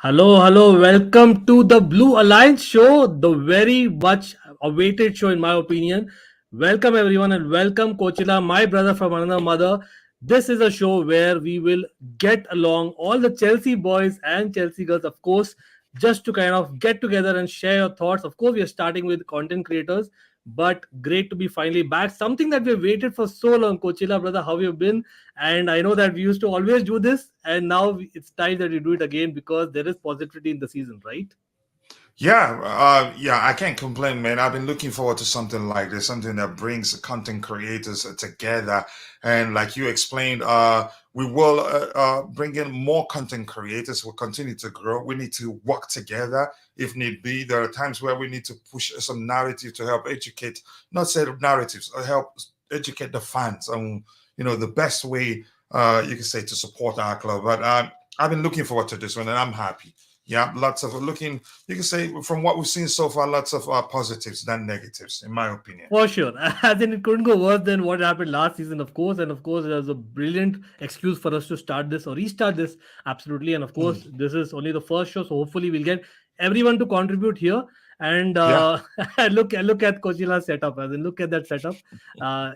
Hello, hello. Welcome to the Blue Alliance show, the very much awaited show, in my opinion. Welcome, everyone, and welcome, Kochila, my brother from another mother. This is a show where we will get along all the Chelsea boys and Chelsea girls, of course, just to kind of get together and share your thoughts. Of course, we are starting with content creators, but great to be finally back. Something that we've waited for so long, Kochila, brother. How you been? And I know that we used to always do this, and now it's time that we do it again because there is positivity in the season, right? Yeah, I can't complain, man. I've been looking forward to something like this, something that brings content creators together. And like you explained, we will bring in more content creators. We'll continue to grow. We need to work together if need be. There are times where we need to push some narrative to help educate, not say narratives, help educate the fans on, the best way you can say to support our club. But I've been looking forward to this one, and I'm happy. Yeah, lots of looking. You can say from what we've seen so far, lots of positives than negatives, in my opinion. For sure. As in, it couldn't go worse than what happened last season, of course. And of course, there's a brilliant excuse for us to start this or restart this. Absolutely. And of Mm, course, this is only the first show. So hopefully, we'll get everyone to contribute here. And yeah. look at Coachilla's setup. As in, look at that setup,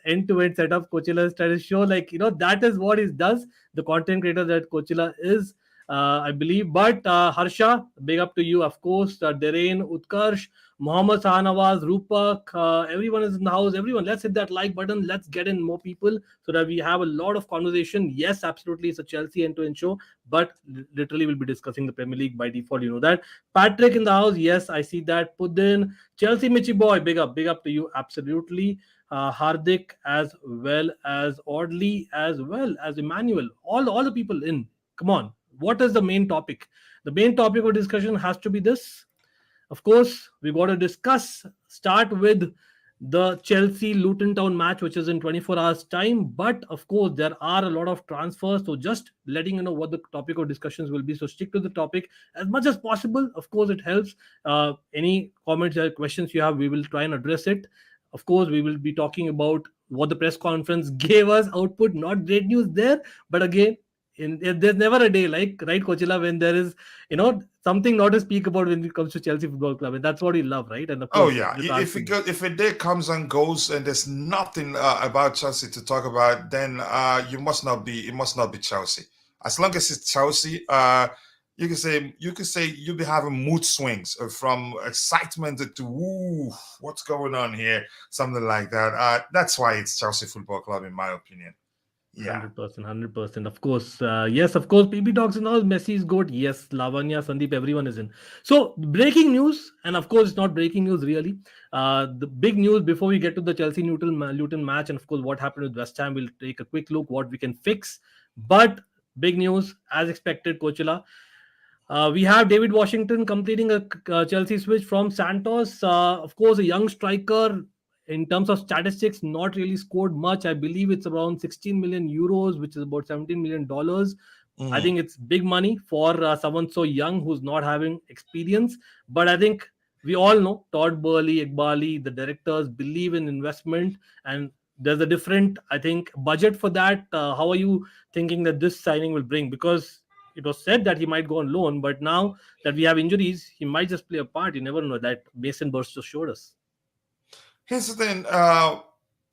end to end setup. Coachella is trying to show, like, that is what he does. The content creator that Coachella is, I believe. But Harsha, big up to you, of course. Derain, Utkarsh, Mohammed Sahanawaz, Rupak, everyone is in the house. Everyone, let's hit that like button. Let's get in more people so that we have a lot of conversation. Yes, absolutely, it's a Chelsea end-to-end show, but literally we'll be discussing the Premier League by default. You know that. Patrick in the house. Yes, I see that. Pudin, Chelsea Michi boy, big up to you. Absolutely. Hardik as well as Audley as well as Emmanuel. All the people in. Come on. What is the main topic? The main topic of discussion has to be this. Of course, we got to start with the Chelsea Luton Town match, which is in 24 hours' time. But of course, there are a lot of transfers. So just letting you know what the topic of discussions will be. So stick to the topic as much as possible. Of course, it helps. Any comments or questions you have, we will try and address it. Of course, we will be talking about what the press conference gave us output. Not great news there, but again, there's never a day like right Coachella when there is something not to speak about when it comes to Chelsea Football Club, and that's what we love, right? And of Oh course, yeah. you can't see. If a day comes and goes and there's nothing about Chelsea to talk about, then you must not be. It must not be Chelsea. As long as it's Chelsea, you can say you'll be having mood swings from excitement to ooh, what's going on here, something like that. That's why it's Chelsea Football Club, in my opinion. Yeah. 100%, 100%. Of course, yes, of course. PB talks and all. Messi is good. Yes, Lavanya, Sandeep, everyone is in. So, breaking news, and of course, it's not breaking news really. The big news before we get to the Chelsea Luton match, and of course, what happened with West Ham, we'll take a quick look what we can fix. But big news, as expected, Coachella. We have David Washington completing a Chelsea switch from Santos. Of course, a young striker. In terms of statistics, not really scored much. I believe it's around 16 million euros, which is about $17 million. I Mhm. think it's big money for someone so young who's not having experience. But I think we all know Todd Burley, Iqbali, the directors believe in investment, and there's a different, I think, budget for that. How are you thinking that this signing will bring? Because it was said that he might go on loan, but now that we have injuries, he might just play a part. You never know. That Mason Burst just showed us. Here's the thing.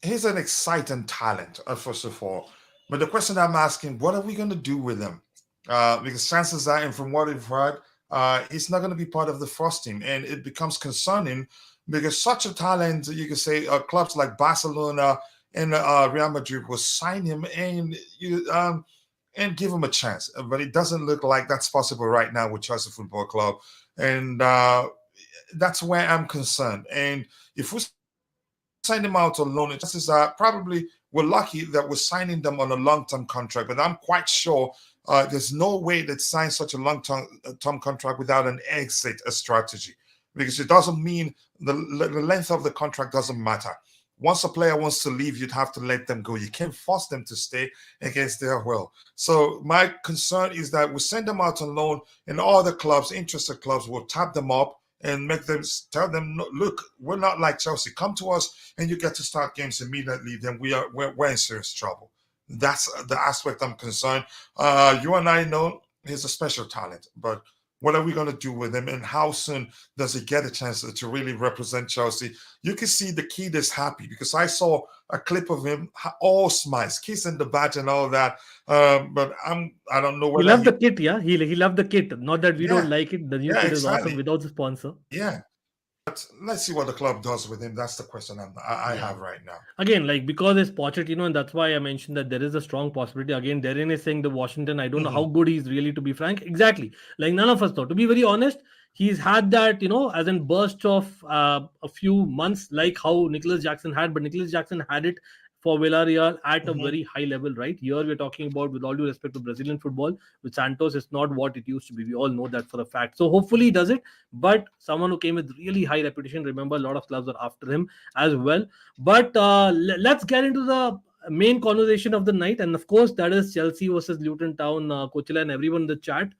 He's an exciting talent, first of all. But the question I'm asking, what are we going to do with him? Because chances are, and from what we've heard, he's not going to be part of the first team. And it becomes concerning because such a talent, you can say, clubs like Barcelona and Real Madrid will sign him and give him a chance. But it doesn't look like that's possible right now with Chelsea Football Club. And that's where I'm concerned. And if we sign them out on loan, chances are probably we're lucky that we're signing them on a long-term contract. But I'm quite sure there's no way that sign such a long-term contract without an exit a strategy, because it doesn't mean the length of the contract doesn't matter. Once a player wants to leave, you'd have to let them go. You can't force them to stay against their will. So my concern is that we send them out on loan, and all the clubs, interested clubs, will tap them up and make them tell them, "No, look, we're not like Chelsea. Come to us, and you get to start games immediately. Then we're in serious trouble." That's the aspect I'm concerned. You and I know he's a special talent, but What are we going to do with him? And how soon does he get a chance to really represent Chelsea? You can see the kid is happy because I saw a clip of him, all smiles, kissing the badge and all that. But I don't know He whether loved the kit, yeah. He loved the kit. Not that we don't yeah, like it. The new yeah, kit is awesome exactly. without the sponsor. Yeah. But let's see what the club does with him. That's the question I Yeah. have right now. Again, like because it's Pochettino, and that's why I mentioned that there is a strong possibility. Again, Darren is saying the Washington. I don't know how Mhm. good he's really, to be frank. Exactly, like none of us thought. To be very honest, he's had that, as in burst of a few months, like how Nicholas Jackson had, but Nicholas Jackson had it for Villarreal at a Mhm. very high level, right? Here we're talking about, with all due respect to Brazilian football, with Santos, it's not what it used to be. We all know that for a fact. So hopefully he does it. But someone who came with really high reputation, remember, a lot of clubs are after him as well. But let's get into the main conversation of the night, and of course, that is Chelsea versus Luton Town. Kuchela and everyone in the chat.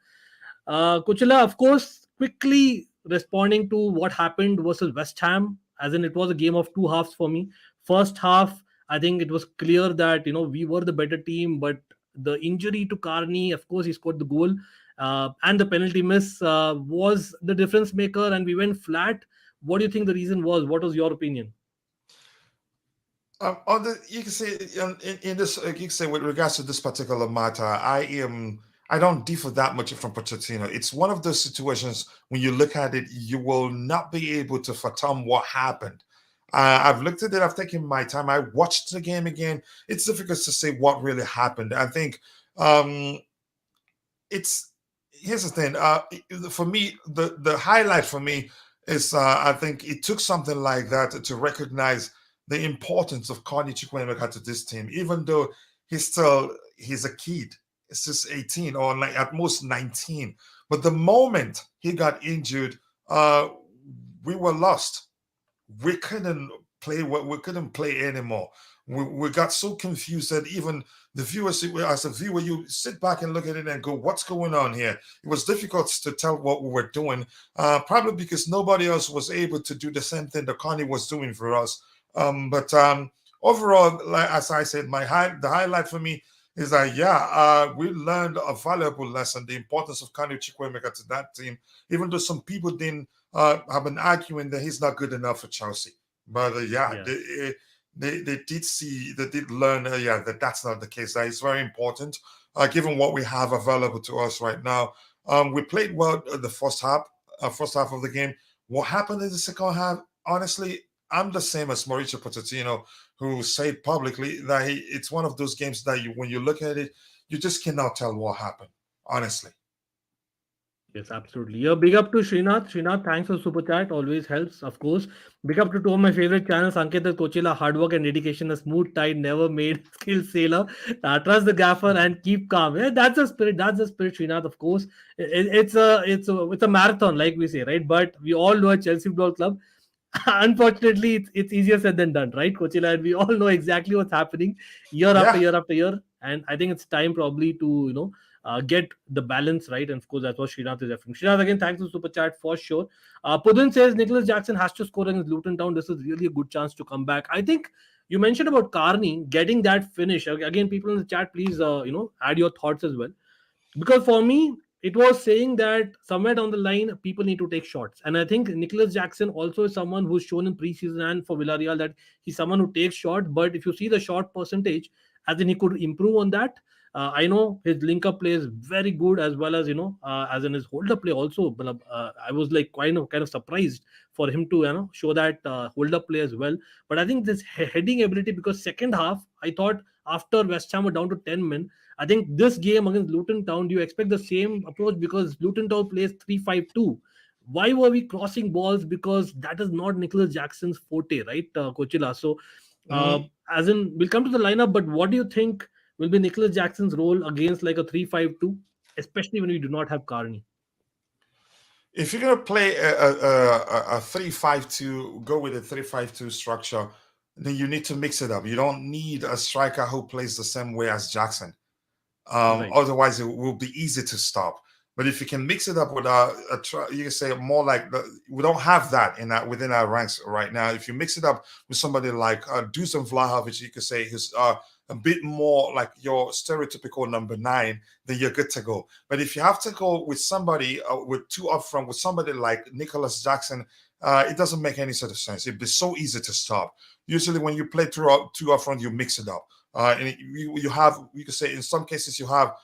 Kuchela, of course, quickly responding to what happened versus West Ham, as in it was a game of two halves for me. First half, I think it was clear that we were the better team, but the injury to Carney, of course, he scored the goal, and the penalty miss was the difference maker, and we went flat. What do you think the reason was? What was your opinion? On the you can say in this you can say with regards to this particular matter, I don't differ that much from Pochettino. It's one of those situations when you look at it, you will not be able to fathom what happened. I've looked at it. I've taken my time. I watched the game again. It's difficult to say what really happened. I think um, it's here's the thing. For me, the highlight for me is I think it took something like that to recognize the importance of Carney Chukwuemeka to this team, even though he's a kid. It's just 18 or like at most 19. But the moment he got injured, we were lost. We couldn't we couldn't play anymore. We got so confused that even the viewers, as a viewer, you sit back and look at it and go, what's going on here? It was difficult to tell what we were doing, probably because nobody else was able to do the same thing that Connie was doing for us. But overall, like, as I said, the highlight for me is that, yeah, we learned a valuable lesson, the importance of Connie Chukwuemeka to that team, even though some people didn't have been arguing that he's not good enough for Chelsea. But yeah, Yeah. they did learn, yeah, that's not the case. That is very important, given what we have available to us right now. We played well the first half of the game. What happened in the second half? Honestly, I'm the same as Mauricio Pochettino, who said publicly that it's one of those games that when you look at it, you just cannot tell what happened. Honestly. Yes, absolutely. Yeah, big up to Srinath. Srinath, thanks for super chat. Always helps, of course. Big up to two of my favorite channels, Ankit and Kochila. Hard work and dedication, a smooth tide, never made, skilled sailor. Trust the gaffer and keep calm. Yeah, that's the spirit. That's the spirit, Srinath. Of course, it's a marathon, like we say, right? But we all know a Chelsea Football Club. Unfortunately, it's easier said than done, right, Kochila? And we all know exactly what's happening year after Yeah. year after year. And I think it's time probably to get the balance right. And of course, that's what Srinath is referring. Srinath, again, thanks for super chat for sure. Pudin says Nicholas Jackson has to score against Luton Town. This is really a good chance to come back. I think you mentioned about Carney getting that finish. Again, people in the chat, please, add your thoughts as well, because for me it was saying that somewhere down the line people need to take shots, and I think Nicholas Jackson also is someone who's shown in preseason and for Villarreal that he's someone who takes shots. But if you see the shot percentage, as in he could improve on that. I know his link up play is very good, as well as as in his hold up play also. I was like kind of surprised for him to show that hold up play as well. But I think this heading ability, because second half I thought after West Ham were down to 10 men, I think this game against Luton Town, do you expect the same approach? Because Luton Town plays 3-5-2. Why were we crossing balls? Because that is not Nicholas Jackson's forte, right, Kochila? So, uh, Mhm. as in, we'll come to the lineup, but what do you think will be Nicholas Jackson's role against like a 3-5-2, especially when we do not have Carney? If you're gonna play a 3-5-2, go with a 3-5-2 structure, then you need to mix it up. You don't need a striker who plays the same way as Jackson. Right. Otherwise, it will be easy to stop. But if you can mix it up with you can say more like we don't have that in that within our ranks right now. If you mix it up with somebody like Dusan Vlahovic, you could say he's a bit more like your stereotypical number 9, then you're good to go. But if you have to go with somebody with 2 up front, with somebody like Nicholas Jackson, it doesn't make any sort of sense. It'd be so easy to stop. Usually, when you play 2 up front, you mix it up, and you have, you could say in some cases you have.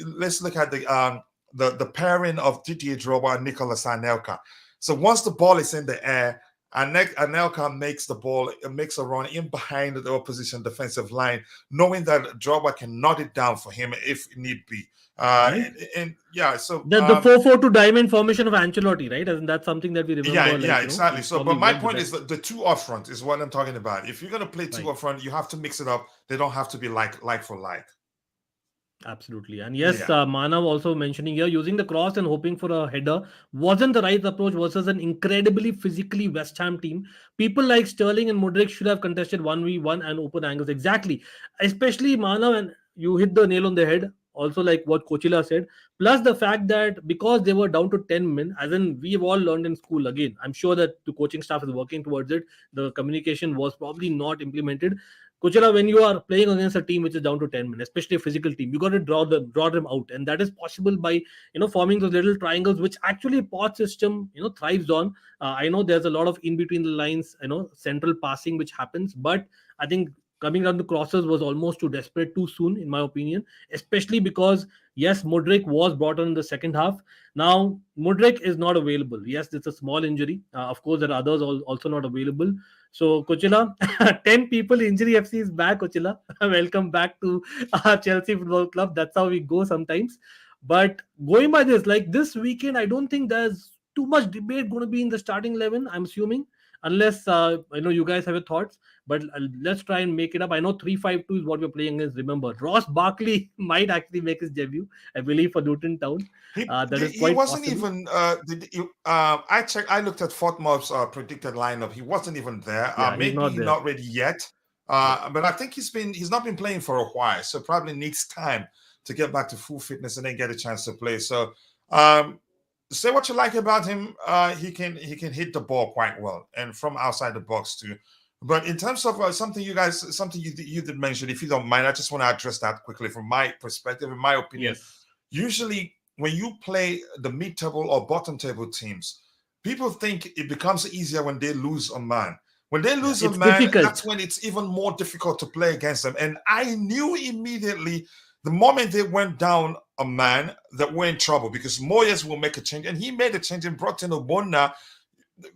Let's look at the pairing of Didier Drogba and Nicolas Anelka. So once the ball is in the air, Anelka makes a run in behind the opposition defensive line, knowing that Drogba can knot it down for him if need be. And yeah, so the 4-4-2 diamond formation of Ancelotti, right? And that's something that we remember. Yeah, exactly. So, but my point is that the 2 up front is what I'm talking about. If you're going to play 2 up front, you have to mix it up. They don't have to be like for like. Absolutely. And yes, Manav also mentioning here, using the cross and hoping for a header wasn't the right approach versus an incredibly physically West Ham team. People like Sterling and Mudryk should have contested 1v1 and open angles. Exactly. Especially Manav, and you hit the nail on the head. Also, like what Kochila said, plus the fact that because they were down to 10 men, as in we've all learned in school, again, I'm sure that the coaching staff is working towards it. The communication was probably not implemented. Kuchera, when you are playing against a team which is down to 10 men, especially a physical team, you got to draw them out, and that is possible by forming those little triangles, which actually Poch system thrives on. I know there's a lot of in between the lines, central passing which happens, but I think coming down to crosses was almost too desperate too soon, in my opinion, especially because yes, Mudryk was brought on in the second half. Now Mudryk is not available. Yes, it's a small injury. Of course, there are others also not available. So, Kochila, 10 people injury FC is back, Kochila. Welcome back to Chelsea Football Club. That's how we go sometimes. But going by this, like this weekend, I don't think there's too much debate going to be in the starting 11, I'm assuming. Unless, you guys have your thoughts. But let's try and make it up. I know 3-5-2 is what we're playing against. Remember, Ross Barkley might actually make his debut, I believe, for Luton Town. He wasn't even. I checked. I looked at Fortmore's predicted lineup. He wasn't even there. Maybe not ready yet. But I think he's not been playing for a while, so probably needs time to get back to full fitness and then get a chance to play. So, say what you like about him. He can hit the ball quite well and from outside the box too. But in terms of something you did mention, if you don't mind, I just want to address that quickly from my perspective. In my opinion, usually when you play the mid-table or bottom-table teams, people think it becomes easier when they lose a man. When they lose a man, difficult. That's when it's even more difficult to play against them. And I knew immediately the moment they went down a man that we're in trouble because Moyes will make a change. And he made a change and brought in Obonna.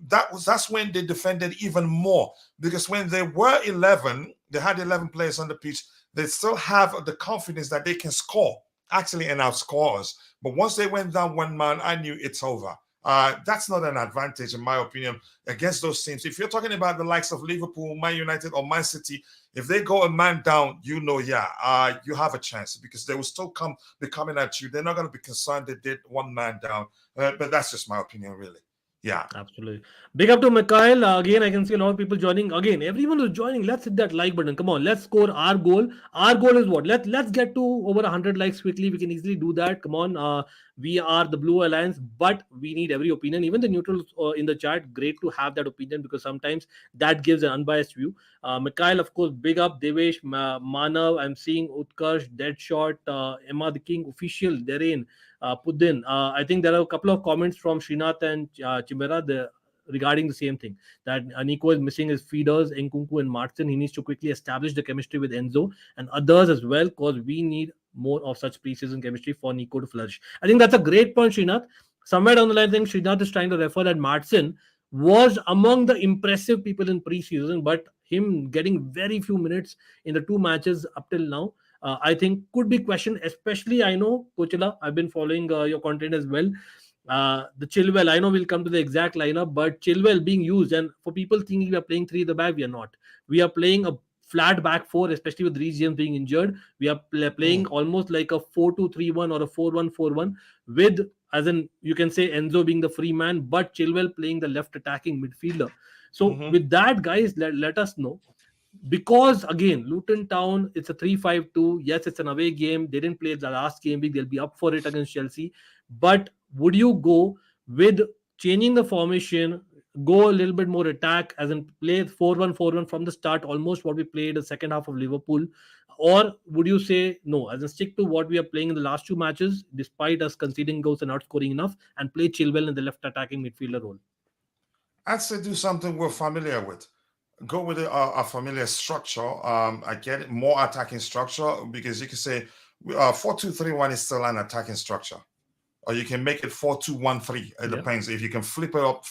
That's when they defended even more. Because when they were 11, they had 11 players on the pitch, they still have the confidence that they can score, actually, and outscore us. But once they went down one man, I knew it's over. That's not an advantage, in my opinion, against those teams. If you're talking about the likes of Liverpool, Man United, or Man City, if they go a man down, you have a chance because they will still be coming at you. They're not going to be concerned they did one man down. But that's just my opinion, really. Yeah, absolutely. Big up to Mikhail. Again, I can see a lot of people joining. Again, everyone who's joining, let's hit that like button. Come on, let's score our goal. Our goal is what? Let's get to over 100 likes quickly. We can easily do that. Come on. We are the Blue Alliance, but we need every opinion. Even the neutrals in the chat, great to have that opinion because sometimes that gives an unbiased view. Mikhail, of course, big up. Devesh, Manav, I'm seeing Utkarsh, Deadshot, Emma the King, Official, Derain. Pudin. I think there are a couple of comments from Srinath and Chimera regarding the same thing, that Nico is missing his feeders, Nkunku and Martin. He needs to quickly establish the chemistry with Enzo and others as well, because we need more of such pre-season chemistry for Nico to flourish. I think that's a great point, Srinath. Somewhere down the line, I think Srinath is trying to refer that Martin was among the impressive people in pre-season, but him getting very few minutes in the 2 matches up till now, I think could be questioned, especially I know, Kochila, I've been following your content as well. The Chilwell, I know we'll come to the exact lineup, but Chilwell being used, and for people thinking we are playing 3 at the back, we are not. We are playing a flat back 4, especially with Reece James being injured. We are playing almost like a 4-2-3-1 or a 4-1-4-1 with, as in you can say, Enzo being the free man, but Chilwell playing the left attacking midfielder. So with that, guys, let us know. because again, Luton Town, it's a 3-5-2. Yes, it's an away game. They didn't play the last game week. They'll be up for it against Chelsea. But would you go with changing the formation, go a little bit more attack, as in play 4-1-4-1 from the start, almost what we played the second half of Liverpool? Or would you say no, as in stick to what we are playing in the last two matches, despite us conceding goals and not scoring enough, and play Chilwell in the left attacking midfielder role? I'd say do something we're familiar with. Go with a familiar structure. I get it, more attacking structure, because you can say 4-2-3-1 is still an attacking structure, or you can make it 4-2-1-3. It Yeah. depends if you can flip it up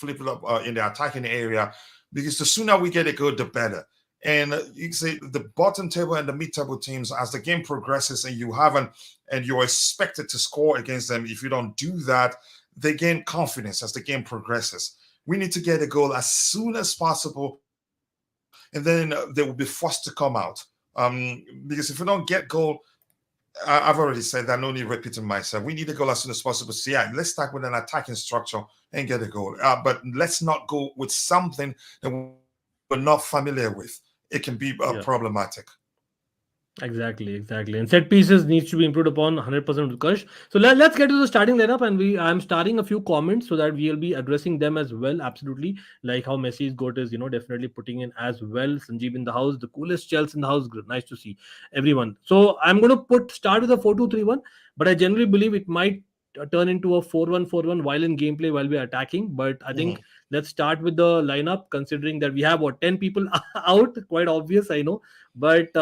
in the attacking area, because the sooner we get it good, the better. And you can say the bottom table and the mid-table teams, as the game progresses and you're expected to score against them, if you don't do that, they gain confidence as the game progresses. We need to get a goal as soon as possible, and then they will be forced to come out. Because if we don't get goal, I've already said that, no need repeating myself. We need a goal as soon as possible. So yeah, let's start with an attacking structure and get a goal. But let's not go with something that we're not familiar with. It can be Yeah. problematic. Exactly. And set pieces needs to be improved upon 100% Utkarsh. So let's get to the starting lineup, and I'm starting a few comments so that we'll be addressing them as well. Absolutely. Like how Messi's goat is, definitely putting in as well. Sanjeev in the house, the coolest Chelsea in the house. Nice to see everyone. So I'm going to start with a 4-2-3-1, but I generally believe it might turn into a 4-1-4-1 while in gameplay while we're attacking. But I think Mhm. let's start with the lineup, considering that we have 10 people out. Quite obvious, I know. But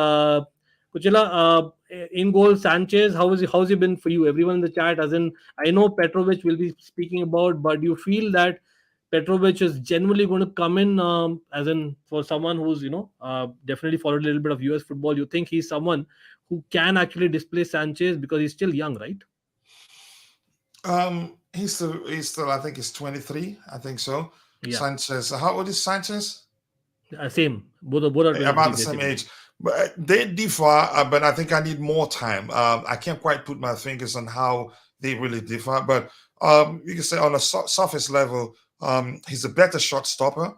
Kuchela, in goal, Sanchez, how's he been for you? Everyone in the chat, as in, I know Petrovic will be speaking about, but do you feel that Petrovic is generally going to come in, as in for someone who's definitely followed a little bit of US football? You think he's someone who can actually displace Sanchez because he's still young, right? He's still, I think he's 23. I think so. Yeah, Sanchez, how old is Sanchez? same. Both are 23 About the same basically. age. But they differ, but I think I need more time. I can't quite put my fingers on how they really differ, but you can say on a surface level, he's a better shot stopper.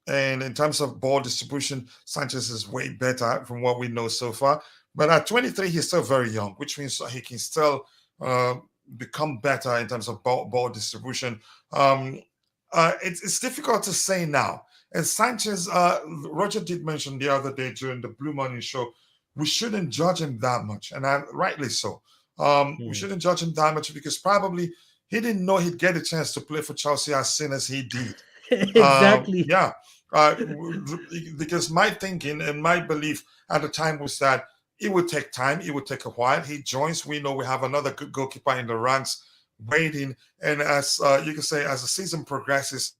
And in terms of ball distribution, Sanchez is way better from what we know so far. But at 23, he's still very young, which means he can still uh, become better in terms of ball distribution. Um, it's difficult to say now. And Sanchez, Roger did mention the other day during the Blue Morning Show, we shouldn't judge him that much, and rightly so. We Hmm. shouldn't judge him that much because probably he didn't know he'd get a chance to play for Chelsea as soon as he did. Exactly. Yeah, because my thinking and my belief at the time was that it would take time, it would take a while. He joins. We know we have another good goalkeeper in the ranks waiting, and as you can say, as the season progresses,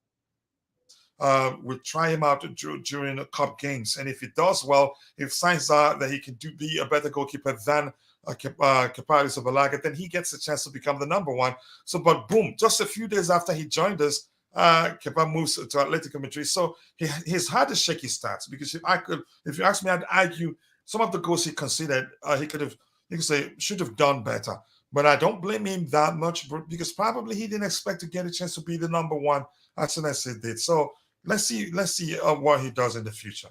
we'll try him out during the cup games, and if he does well, if signs are that he can be a better goalkeeper than Keparis of Balaga, then he gets a chance to become the number one. So, but boom, just a few days after he joined us, Kepa moves to Atletico Madrid. So he's had a shaky starts because if you ask me, I'd argue some of the goals he conceded, he could have, you could say, should have done better. But I don't blame him that much because probably he didn't expect to get a chance to be the number one as soon as he did. So let's see what he does in the future.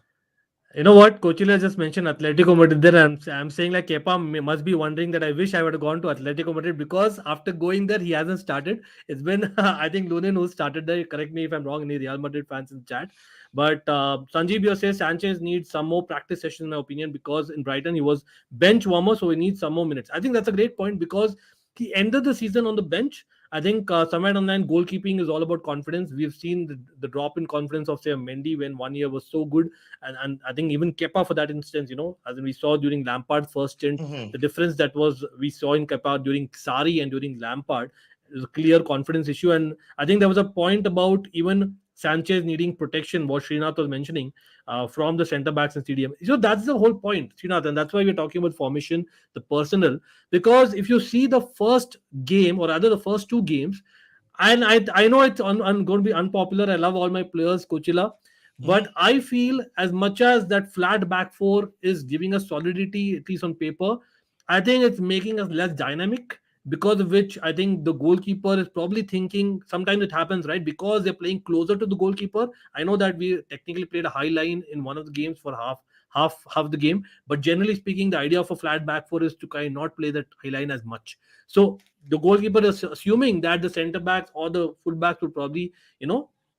You know what? Coachella just mentioned Atletico Madrid there. I'm saying like Kepa must be wondering that I wish I would have gone to Atletico Madrid because after going there, he hasn't started. It's been, I think, Lunin who started there. Correct me if I'm wrong, any Real Madrid fans in the chat. But Sanjeev, you say Sanchez needs some more practice session, in my opinion, because in Brighton, he was bench warmer, so he needs some more minutes. I think that's a great point because he ended the season on the bench. I think somewhere down the line, goalkeeping is all about confidence. We've seen the drop in confidence of, say, Mendy when one year was so good, and I think even Kepa for that instance, as in we saw during Lampard's first stint, Hmm. the difference that was we saw in Kepa during Sari and during Lampard is a clear confidence issue. And I think there was a point about even Sanchez needing protection, what Srinath was mentioning, from the centre backs in stadium. So that's the whole point, Srinath, and that's why we're talking about formation, the personnel, because if you see the first game or rather the first two games, and I know it's going to be unpopular. I love all my players, Coachella, Hmm. but I feel as much as that flat back four is giving us solidity, at least on paper, I think it's making us less dynamic. Because of which I think the goalkeeper is probably thinking sometimes it happens, right? Because they're playing closer to the goalkeeper. I know that we technically played a high line in one of the games for half the game. But generally speaking, the idea of a flat back four is to kind of not play that high line as much. So the goalkeeper is assuming that the centre backs or the full backs will probably,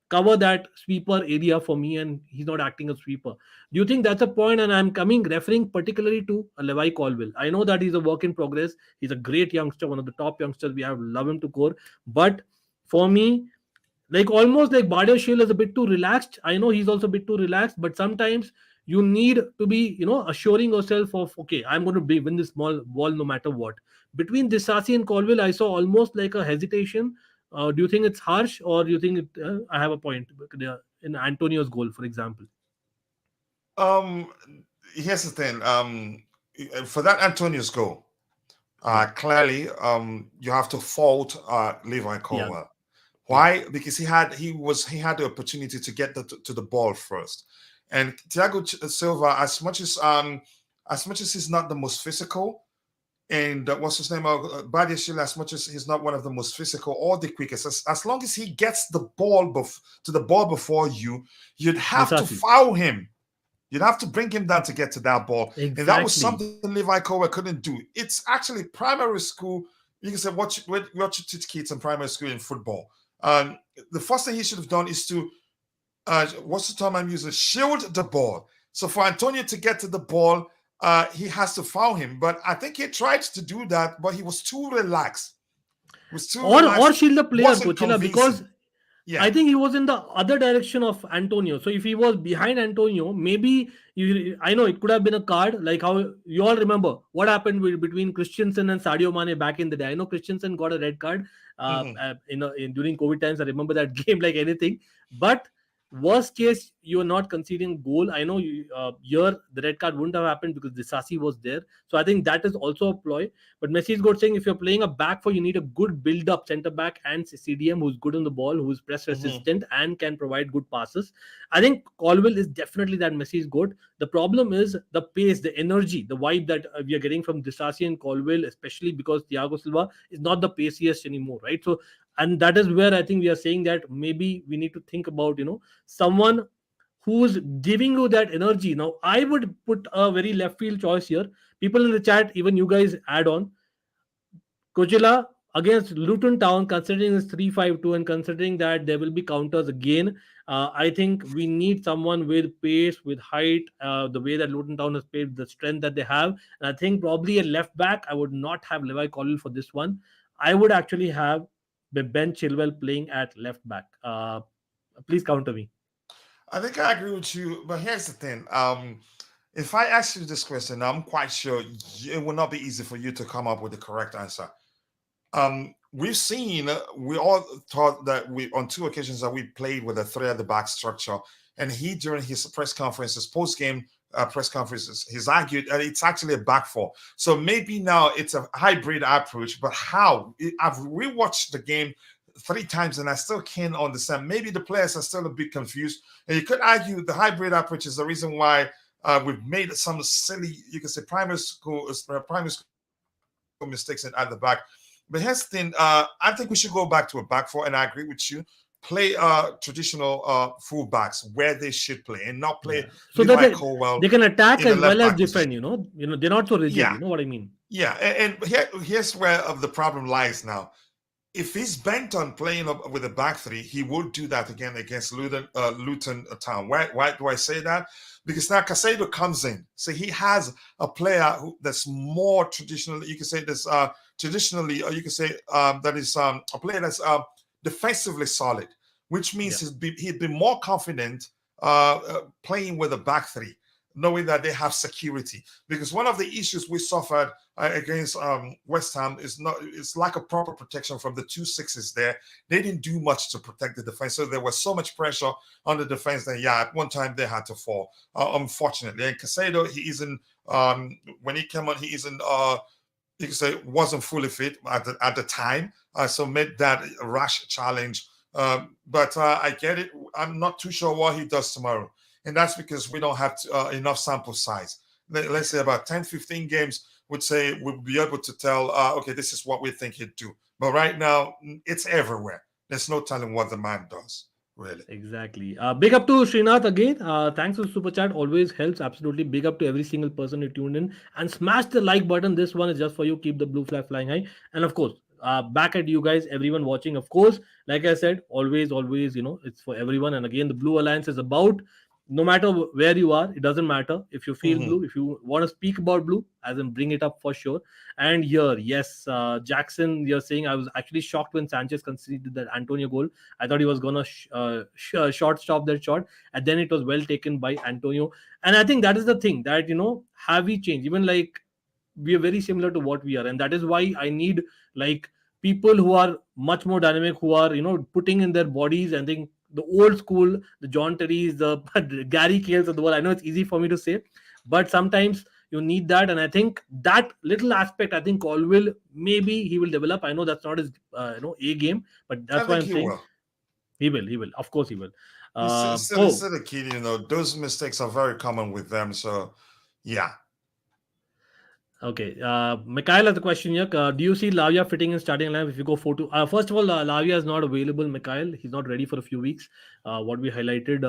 cover that sweeper area for me, and he's not acting as sweeper. Do you think that's a point? And I'm referring particularly to Levi Colwill. I know that he's a work in progress. He's a great youngster, one of the top youngsters we have. Love him to core. But for me, like almost like Bardashil is a bit too relaxed. I know he's also a bit too relaxed, but sometimes you need to be, assuring yourself of, okay, I'm going to win this small ball no matter what. Between Disasi and Colville, I saw almost like a hesitation. Do you think it's harsh, or do you think I have a point in Antonio's goal, for example? Um, Here's the thing. For that Antonio's goal, Yeah, clearly, you have to fault Levi yeah, Colwell. yeah. Why? Because he had the opportunity to get to the ball first, and Thiago Silva, as much as he's not the most physical, and what's his name, Badiashile, as much as he's not one of the most physical or the quickest, as long as he gets the ball to the ball before you, you'd have to Disasi. foul him. You'd have to bring him down to get to that ball. And that was Exactly. something Levi Colwell couldn't do. It's actually primary school. You can say what you teach kids in primary school in football. The first thing he should have done is to, what's the term I'm using? Shield the ball. So for Antonio to get to the ball, he has to foul him. But I think he tried to do that, but he was too relaxed. Or shield the player, Wasn't Coachella, because convincing. Yeah. I think he was in the other direction of Antonio. So if he was behind Antonio, maybe I know it could have been a card, like how you all remember what happened between Christensen and Sadio Mane back in the day. I know Christensen got a red card Mhm. during COVID times. I remember that game like anything. But worst case, you're not conceding goal. I know here the red card wouldn't have happened because Disasi was there. So I think that is also a ploy. But Messi is good saying if you're playing a back four, you need a good build-up centre back and CDM who's good on the ball, who's press Mhm. resistant and can provide good passes. I think Colwell is definitely that Messi is good. The problem is the pace, the energy, the vibe that we are getting from Disasi and Colwell, especially because Thiago Silva is not the paciest anymore, right? So, and that is where I think we are saying that maybe we need to think about, someone who's giving you that energy. Now, I would put a very left field choice here. People in the chat, even you guys add on. Coachella against Luton Town, considering it's 3-5-2 and considering that there will be counters again, I think we need someone with pace, with height, the way that Luton Town has played, the strength that they have. And I think probably a left back, I would not have Levi Colwill for this one. I would actually have Ben Chilwell playing at left back. Please counter me. I think I agree with you, but here's the thing. If I ask you this question, I'm quite sure it will not be easy for you to come up with the correct answer. We've seen, we all thought that on two occasions that we played with a three at the back structure, and he during his press conferences, post game press conferences, he's argued that it's actually a back four. So maybe now it's a hybrid approach, but how? I've rewatched the game three times and I still can't understand. Maybe the players are still a bit confused, and you could argue the hybrid approach is the reason why we've made some silly, you can say, primary school mistakes at the back. But here's the thing: I think we should go back to a back four, and I agree with you. Play traditional full backs where they should play, and not play Yeah. So that Levi Colwell they can attack in the as left well as back position. defend, they're not so rigid, Yeah, you know what I mean? yeah, and here's where the problem lies now. If he's bent on playing up with a back three, he will do that again against Luton Town. Why do I say that? Because now Casado comes in, so he has a player that's more traditional. You can say this traditionally, or you can say that is a player that's defensively solid, which Yeah. means he'd be more confident playing with a back three, knowing that they have security. Because one of the issues we suffered against West Ham is not, it's lack of proper protection from the 2 6s there. They didn't do much to protect the defense, so there was so much pressure on the defense that at one time they had to fall. Unfortunately, and Casado, he isn't. When he came on, he isn't. You can say wasn't fully fit at the time, so made that a rash challenge. But I get it. I'm not too sure what he does tomorrow, and that's because we don't have enough sample size. Let's say about 10, 15 games would say we'll be able to tell, okay, this is what we think he'd do. But right now, it's everywhere. There's no telling what the man does. really. Exactly. Big up to Srinath again. Thanks for super chat. Always helps. Absolutely. Big up to every single person who tuned in and smash the like button. This one is just for you. Keep the blue flag flying high. And of course, back at you guys, everyone watching. Of course, like I said, always, it's for everyone. And again, the Blue Alliance is about no matter where you are, it doesn't matter if you feel Hmm. blue, if you want to speak about blue, as in bring it up for sure. And here, yes, Jackson, you're saying I was actually shocked when Sanchez conceded that Antonio goal. I thought he was gonna short stop that shot, and then it was well taken by Antonio. And I think that is the thing that have we changed? Even like we are very similar to what we are, and that is why I need like people who are much more dynamic, who are putting in their bodies. And think the old school, the John Terrys, the Gary Cales of the world. I know it's easy for me to say, but sometimes you need that. And I think that little aspect, I think Colville maybe he will develop. I know that's not his A game, but I that's why think I'm he saying will. he will, of course he will. He's Oh, still a kid, those mistakes are very common with them. So, yeah. okay. Mikhail has a question here. Do you see Lavia fitting in starting lineup if you go 4-2? First of all, Lavia is not available, Mikhail. He's not ready for a few weeks. What we highlighted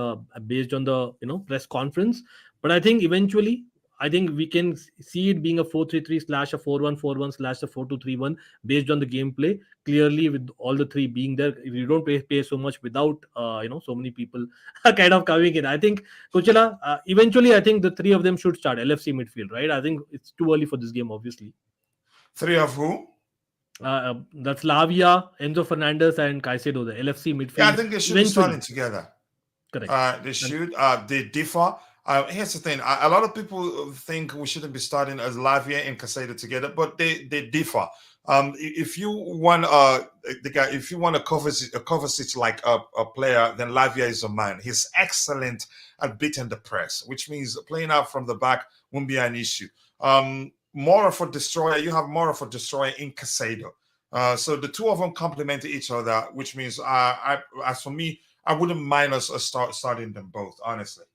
based on the press conference. But I think eventually, I think we can see it being a 4-3-3 slash a 4-1-4-1 slash a 4-2-3-1 based on the gameplay. Clearly, with all the three being there, if you don't pay so much without so many people kind of coming in. I think Kuchela, eventually, I think the three of them should start LFC midfield, right? I think it's too early for this game, obviously. Three of who? That's Lavia, Enzo Fernandez, and Caicedo, the LFC Yeah, I midfield. think they should be starting Eventually, together. correct. They And should. They differ. Here's the thing. A lot of people think we shouldn't be starting as Lavia and Casado together, but they differ. If you want the guy, if you want a cover seat like a player, then Lavia is a man. He's excellent at beating the press, which means playing out from the back won't be an issue. More of a destroyer. You have more of a destroyer in Casado. So the two of them complement each other, which means as for me, I wouldn't mind us starting them both, honestly.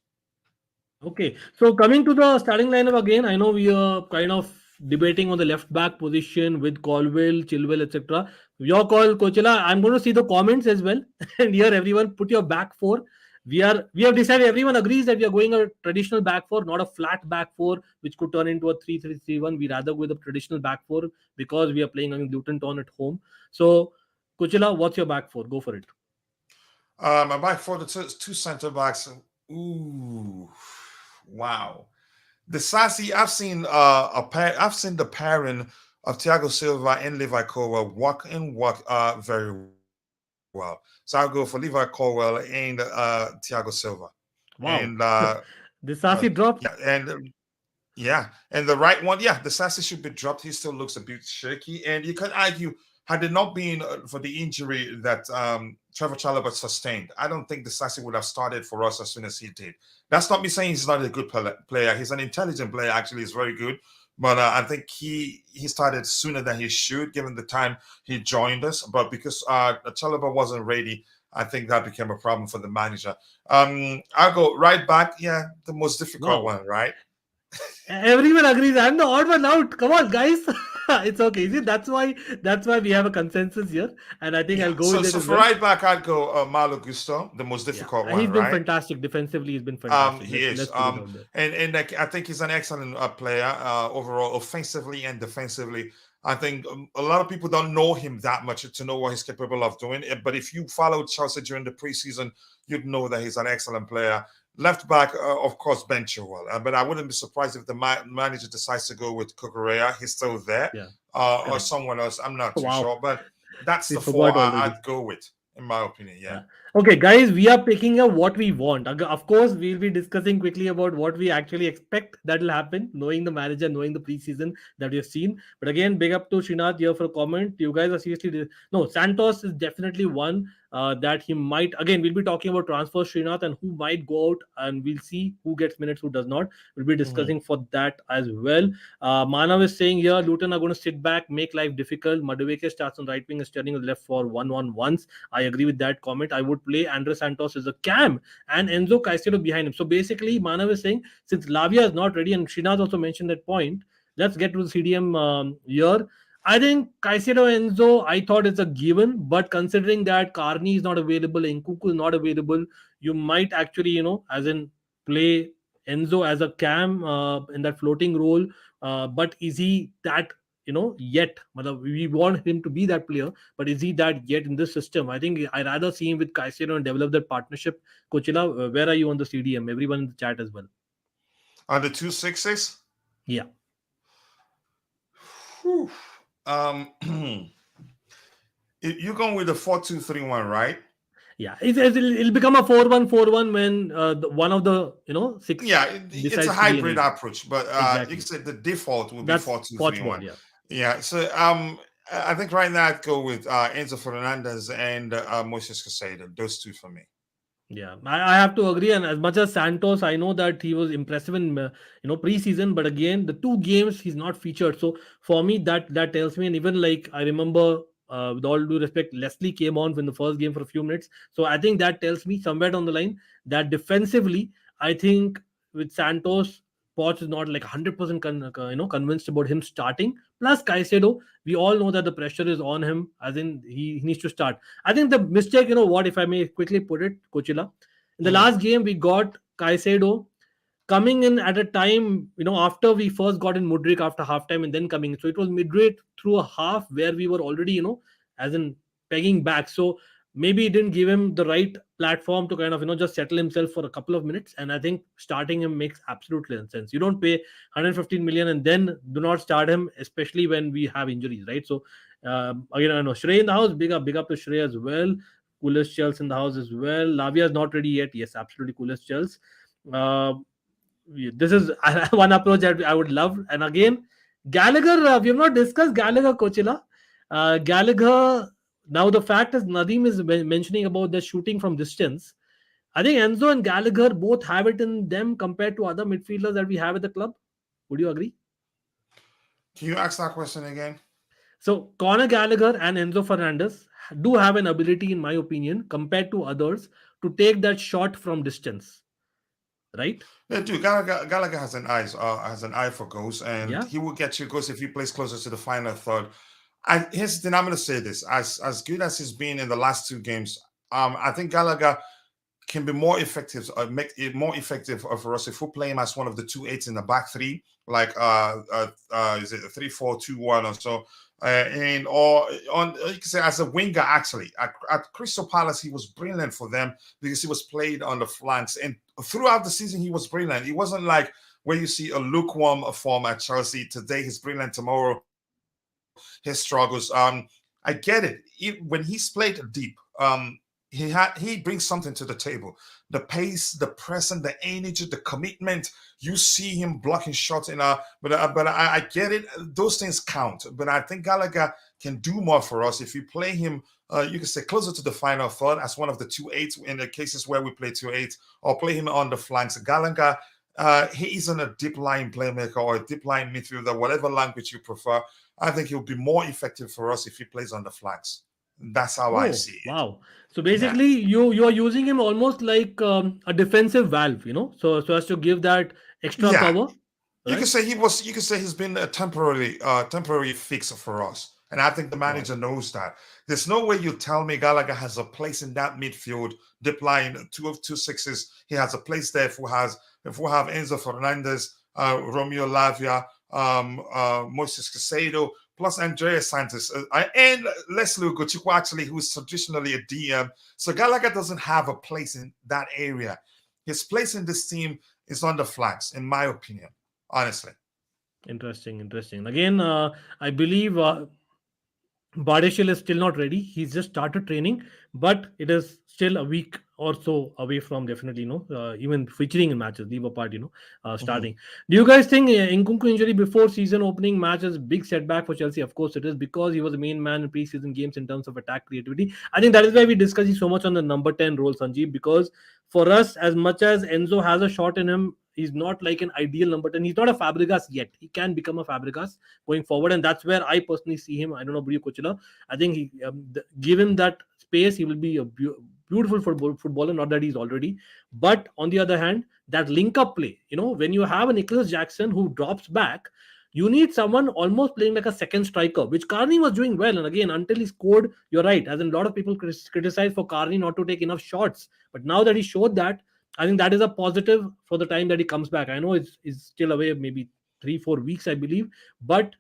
okay, so coming to the starting lineup again, I know we are kind of debating on the left back position with Colville, Chilwell, etc. Your call, Coachella. I'm going to see the comments as well, and here everyone put your back four. We have decided, everyone agrees that we are going a traditional back four, not a flat back four, which could turn into a 3-3-3-1. We rather go with a traditional back four because we are playing against Luton Town at home. So, Coachella, what's your back four? Go for it. My back for the two center backs. Ooh, wow. The Sassy, I've seen I've seen the pairing of Thiago Silva and Levi Colwell work very well. So I'll go for Levi Colwell and Thiago Silva. Wow, And the Sasi dropped. yeah, and yeah, and the right one, yeah, the Sassy should be dropped. He still looks a bit shaky, and you can argue had it not been for the injury that Trevor Chalobah sustained, I don't think the Sassy would have started for us as soon as he did. That's not me saying he's not a good player. He's an intelligent player. Actually, he's very good. But I think he started sooner than he should, given the time he joined us. But because Chalobah wasn't ready, I think that became a problem for the manager. I'll go right back. Yeah, the most difficult Wow. one, right? Everyone agrees. I'm the odd one out. Come on, guys. It's okay. See, that's why we have a consensus here, and I think Yeah. I'll go So with it so as for well. right back, I'd go Malo Gusto, the most Yeah, difficult he's one, been right? fantastic defensively. He's been fantastic. He Let's is. let's put it out there. And like, I think he's an excellent player overall, offensively and defensively. I think a lot of people don't know him that much to know what he's capable of doing. But if you followed Chelsea during the preseason, you'd know that he's an excellent player. Left back, of course, Ben Chilwell. But I wouldn't be surprised if the manager decides to go with Kukurea. He's still there, Yeah, or correct. someone else. I'm not too Wow, sure, but that's we the four forgot already. I'd go with, in my opinion. Yeah. Yeah. Okay, guys, we are picking up what we want. Of course, we'll be discussing quickly about what we actually expect that will happen, knowing the manager, knowing the preseason that we have seen. But again, big up to Srinath here for a comment. You guys are seriously. No, Santos is definitely one that he might. Again, we'll be talking about transfer Srinath and who might go out, and we'll see who gets minutes, who does not. We'll be Mhm. discussing for that as well. Manav is saying here, Luton are going to sit back, make life difficult. Madueke starts on right wing, is turning left for 1-1-1s. I agree with that comment. I would play Andre Santos as a cam and Enzo Caicedo behind him. So basically, Manav is saying since Lavia is not ready, and Srinath also mentioned that point, let's get to the CDM here. I think Caicedo Enzo, I thought it's a given, but considering that Carney is not available, Nkunku is not available, you might actually, as in play Enzo as a cam in that floating role. But is he that, yet? We want him to be that player, but is he that yet in this system? I think I rather see him with Caicedo and develop that partnership. Coachella, where are you on the CDM? Everyone in the chat as well. On the 266? Yeah. Whew. Um, you're going with the 4-2-3-1, right? Yeah, it'll become a 4-1-4-1 when one of the six. Yeah, it's a decides to be an hybrid eight. approach, but you Exactly. can say the default will be That's 4-2-3-1. Poch yeah. Yeah, so I think right now I'd go with Enzo Fernandez and Moises Caicedo. Those two for me. Yeah, I have to agree. And as much as Santos, I know that he was impressive in preseason, but again, the two games he's not featured. So for me, that tells me. And even like I remember, with all due respect, Leslie came on in the first game for a few minutes. So I think that tells me somewhere down the line that defensively, I think with Santos, Poch is not like 100% convinced about him starting. Plus Caicedo, we all know that the pressure is on him, as in he needs to start. I think the mistake, what, if I may quickly put it, Coachella, in the last game, we got Caicedo coming in at a time, after we first got in Mudryk after halftime and then coming. So it was midway through a half where we were already, as in pegging back. So maybe it didn't give him the right platform to kind of, just settle himself for a couple of minutes. And I think starting him makes absolutely sense. You don't pay 115 million and then do not start him, especially when we have injuries, right? So again, I know Shrey in the house, big up to Shrey as well. Coolest Chels in the house as well. Lavia is not ready yet. Yes, absolutely coolest Chels. This is one approach that I would love. And again, Gallagher, we have not discussed Gallagher, Coachella. Gallagher, now the fact is Nadeem is mentioning about the shooting from distance. I think Enzo and Gallagher both have it in them compared to other midfielders that we have at the club. Would you agree? Can you ask that question again? So Conor Gallagher and Enzo Fernandez do have an ability, in my opinion, compared to others, to take that shot from distance. Right? Yeah, dude. Gallagher has an eye for goals, and Yeah. he will get you goals if he plays closer to the final third. Here's the thing. I'm going to say this: as good as he's been in the last two games, I think Gallagher can be more effective, make it more effective for us if we play him as one of the 2-8s in the back three, like is it a 3-4-2-1 or so, and or on you can say as a winger. Actually, at Crystal Palace, he was brilliant for them because he was played on the flanks, and throughout the season he was brilliant. It wasn't like where you see a lukewarm form at Chelsea. Today he's brilliant, tomorrow his struggles. I get it. When he's played deep, he brings something to the table. The pace, the presence, the energy, the commitment. You see him blocking shots but I get it. Those things count. But I think Gallagher can do more for us if you play him. You can say closer to the final third as one of the 2-8s in the cases where we play 2-8, or play him on the flanks. Gallagher, he isn't a deep line playmaker or a deep line midfielder, whatever language you prefer. I think he'll be more effective for us if he plays on the flanks. That's how I see it. Wow. So basically, you are using him almost like a defensive valve, so as to give that extra cover. Right? You can say he's been a temporary fix for us. And I think the manager knows that. There's no way you tell me Gallagher has a place in that midfield, deep line, 2 He has a place there if we have Enzo Fernandez, Romeo Lavia, Moises Caicedo, plus Andrea Santos, and Leslie Ugochukwu, actually, who's traditionally a DM. So Gallagher doesn't have a place in that area. His place in this team is on the flanks, in my opinion, honestly. Interesting. Again, I believe Bardeshil is still not ready. He's just started training, but it is still a week or so away from definitely, even featuring in matches, leave apart, starting. Do you guys think Nkunku injury before season opening match is a big setback for Chelsea? Of course it is, because he was the main man in preseason games in terms of attack creativity. I think that is why we discussing so much on the number 10 role, Sanjeev, because for us, as much as Enzo has a shot in him, he's not like an ideal number 10. He's not a Fabregas yet. He can become a Fabregas going forward, and that's where I personally see him. I don't know about you, Coachella. I think he, given that space, he will be a beautiful footballer. Not that he's already, but on the other hand, that link-up play. When you have a Nicholas Jackson who drops back, You need someone almost playing like a second striker, which Carney was doing well. And again, until he scored, you're right. As in, a lot of people criticize for Carney not to take enough shots. But now that he showed that, I think that is a positive for the time that he comes back. I know it's still away, maybe 3-4 weeks, I believe. But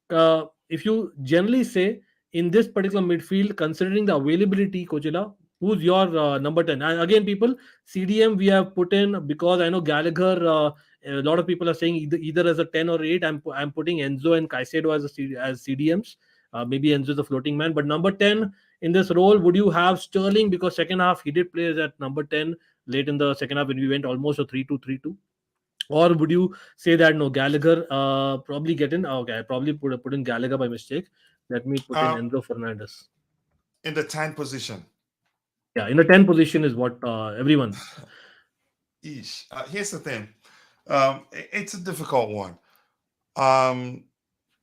if you generally say in this particular midfield, considering the availability, Kochila, who's your number 10? And again, people, CDM we have put in because I know Gallagher. A lot of people are saying either as a 10 or 8. I'm putting Enzo and Caicedo as CDMs. Maybe Enzo is a floating man, but number 10 in this role, would you have Sterling? Because second half he did play as at number 10 late in the second half when we went almost a 3-2-3-2. Or would you say that no, Gallagher probably get in? Okay, I probably put in Gallagher by mistake. Let me put in Uh, Enzo Fernandez. in the 10 position. Yeah, in the 10 position is what everyone. Eesh. Here's the thing. It's a difficult one. Um,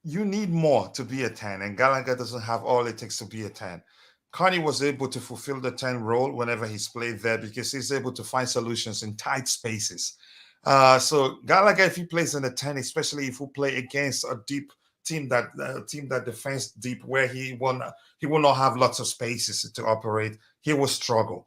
you need more to be a 10, and Gallagher doesn't have all it takes to be a 10. Carney was able to fulfill the 10 role whenever he's played there because he's able to find solutions in tight spaces. So Gallagher, if he plays in the 10, especially if we play against a deep team that defends deep, where he will not have lots of spaces to operate, he will struggle.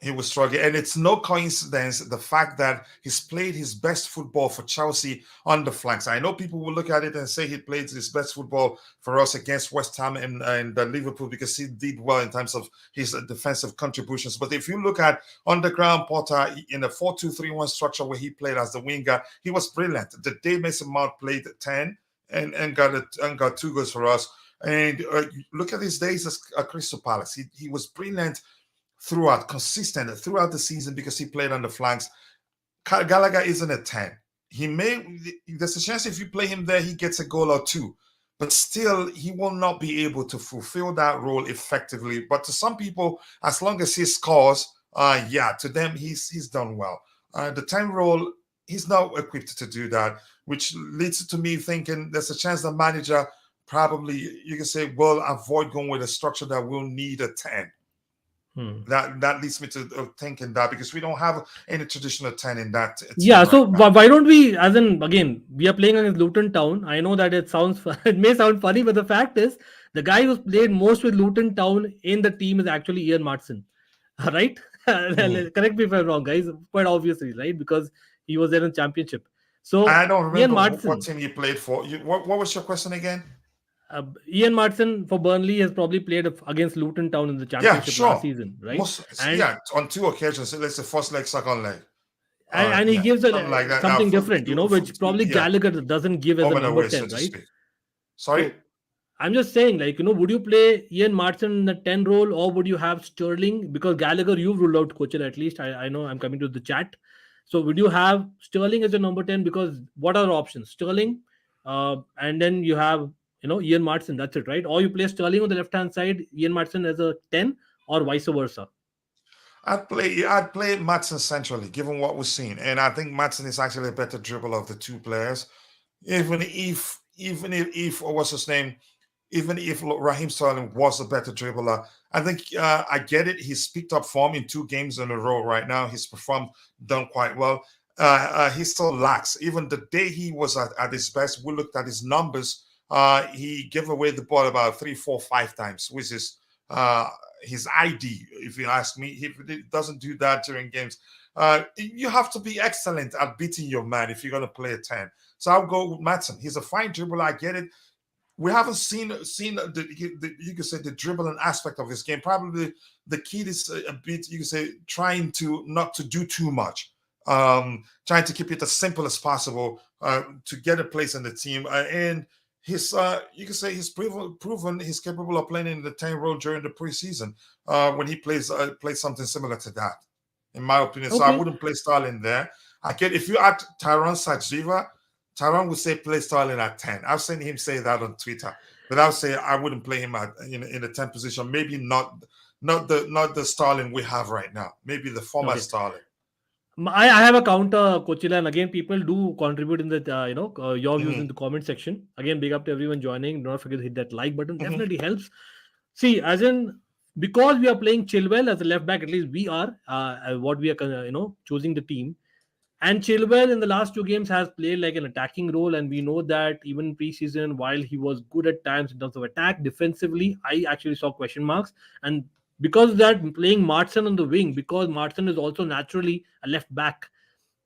And it's no coincidence the fact that he's played his best football for Chelsea on the flanks. I know people will look at it and say he played his best football for us against West Ham and Liverpool because he did well in terms of his defensive contributions. But if you look at underground Potter in a 4-2-3-1 structure where he played as the winger, he was brilliant. The day Mason Mount played 10 and got 2 goals for us. And look at his days at Crystal Palace. He was brilliant consistent throughout the season because he played on the flanks. Gallagher isn't a 10. There's a chance if you play him there, he gets a goal or 2, but still he will not be able to fulfill that role effectively. But to some people, as long as he scores, to them, he's done well. The 10 role, he's not equipped to do that, which leads to me thinking there's a chance the manager probably, you can say, will avoid going with a structure that will need a 10. That leads me to thinking that because we don't have any traditional 10 in that team. Yeah, so why don't we, as in, again, we are playing against Luton Town. I know that it may sound funny, but the fact is, the guy who's played most with Luton Town in the team is actually Ian Martson, right? Correct me if I'm wrong, guys. Quite obviously, right? Because he was there in Championship. So I don't Ian remember Martson, what team you played for. What was your question again? Ian Martson for Burnley has probably played against Luton Town in the Championship last season, right? On 2 occasions. So let's say first leg, second leg. And he gives something different, which probably Gallagher doesn't give as a number 10, right? Sorry? So, I'm just saying, would you play Ian Martson in the 10 role or would you have Sterling? Because Gallagher, you've ruled out Kochel at least. I know I'm coming to the chat. So would you have Sterling as a number 10? Because what are the options? Sterling, and then you have Ian Martson, that's it, right? Or you play Sterling on the left-hand side, Ian Martson as a 10, or vice versa. I'd play Maatsen centrally, given what we've seen. And I think Maatsen is actually a better dribbler of the 2 players. Even if what's his name? Even if Raheem Sterling was a better dribbler, I think I get it. He's picked up form in 2 games in a row right now. He's done quite well. He still lacks. Even the day he was at his best, we looked at his numbers. He gave away the ball about 3, 4, 5 times, which is his ID, if you ask me. If he doesn't do that during games, you have to be excellent at beating your man if you're going to play a 10. So I'll go with Maatsen. He's a fine dribbler. I get it. We haven't seen you could say the dribbling aspect of his game. Probably the key is a bit, you could say, trying to not to do too much, trying to keep it as simple as possible to get a place in the team. And you can say he's proven he's capable of playing in the 10 role during the preseason when he plays something similar to that, in my opinion. Okay. So I wouldn't play Sterling there. I get if you add Tyron Sajiva, Tyron would say play Sterling at 10. I've seen him say that on Twitter, but I would say I wouldn't play him in the 10 position. Maybe not the Sterling we have right now. Maybe the former Sterling. I have a counter, Kochila, and again, people do contribute in the your views in the comment section. Again, big up to everyone joining. Don't forget to hit that like button. Definitely helps. See, as in, because we are playing Chilwell as a left back, at least we are what we are choosing the team. And Chilwell in the last two games has played like an attacking role, and we know that even preseason, while he was good at times in terms of attack, defensively, I actually saw question marks. And because of that, playing Martin on the wing, because Martin is also naturally a left back,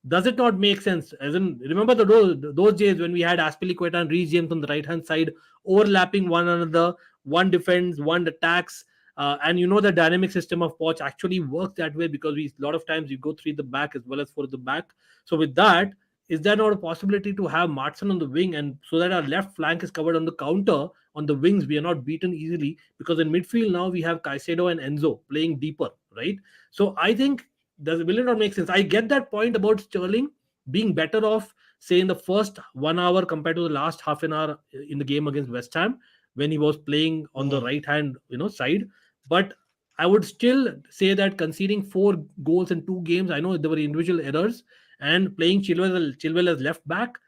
does it not make sense? As in, remember those days when we had Aspilicueta and Reece James on the right hand side, overlapping one another, one defends, one attacks, and you know the dynamic system of Poch actually works that way because we a lot of times you go three the back as well as four the back. So with that, is there not a possibility to have Martin on the wing and so that our left flank is covered on the counter on the wings? We are not beaten easily because in midfield now we have Caicedo and Enzo playing deeper, right? So I think will it not make sense? I get that point about Sterling being better off, say, in the first 1 hour compared to the last half an hour in the game against West Ham when he was playing on the right hand, side. But I would still say that conceding 4 goals in 2 games, I know there were individual errors, and playing Chilwell as left back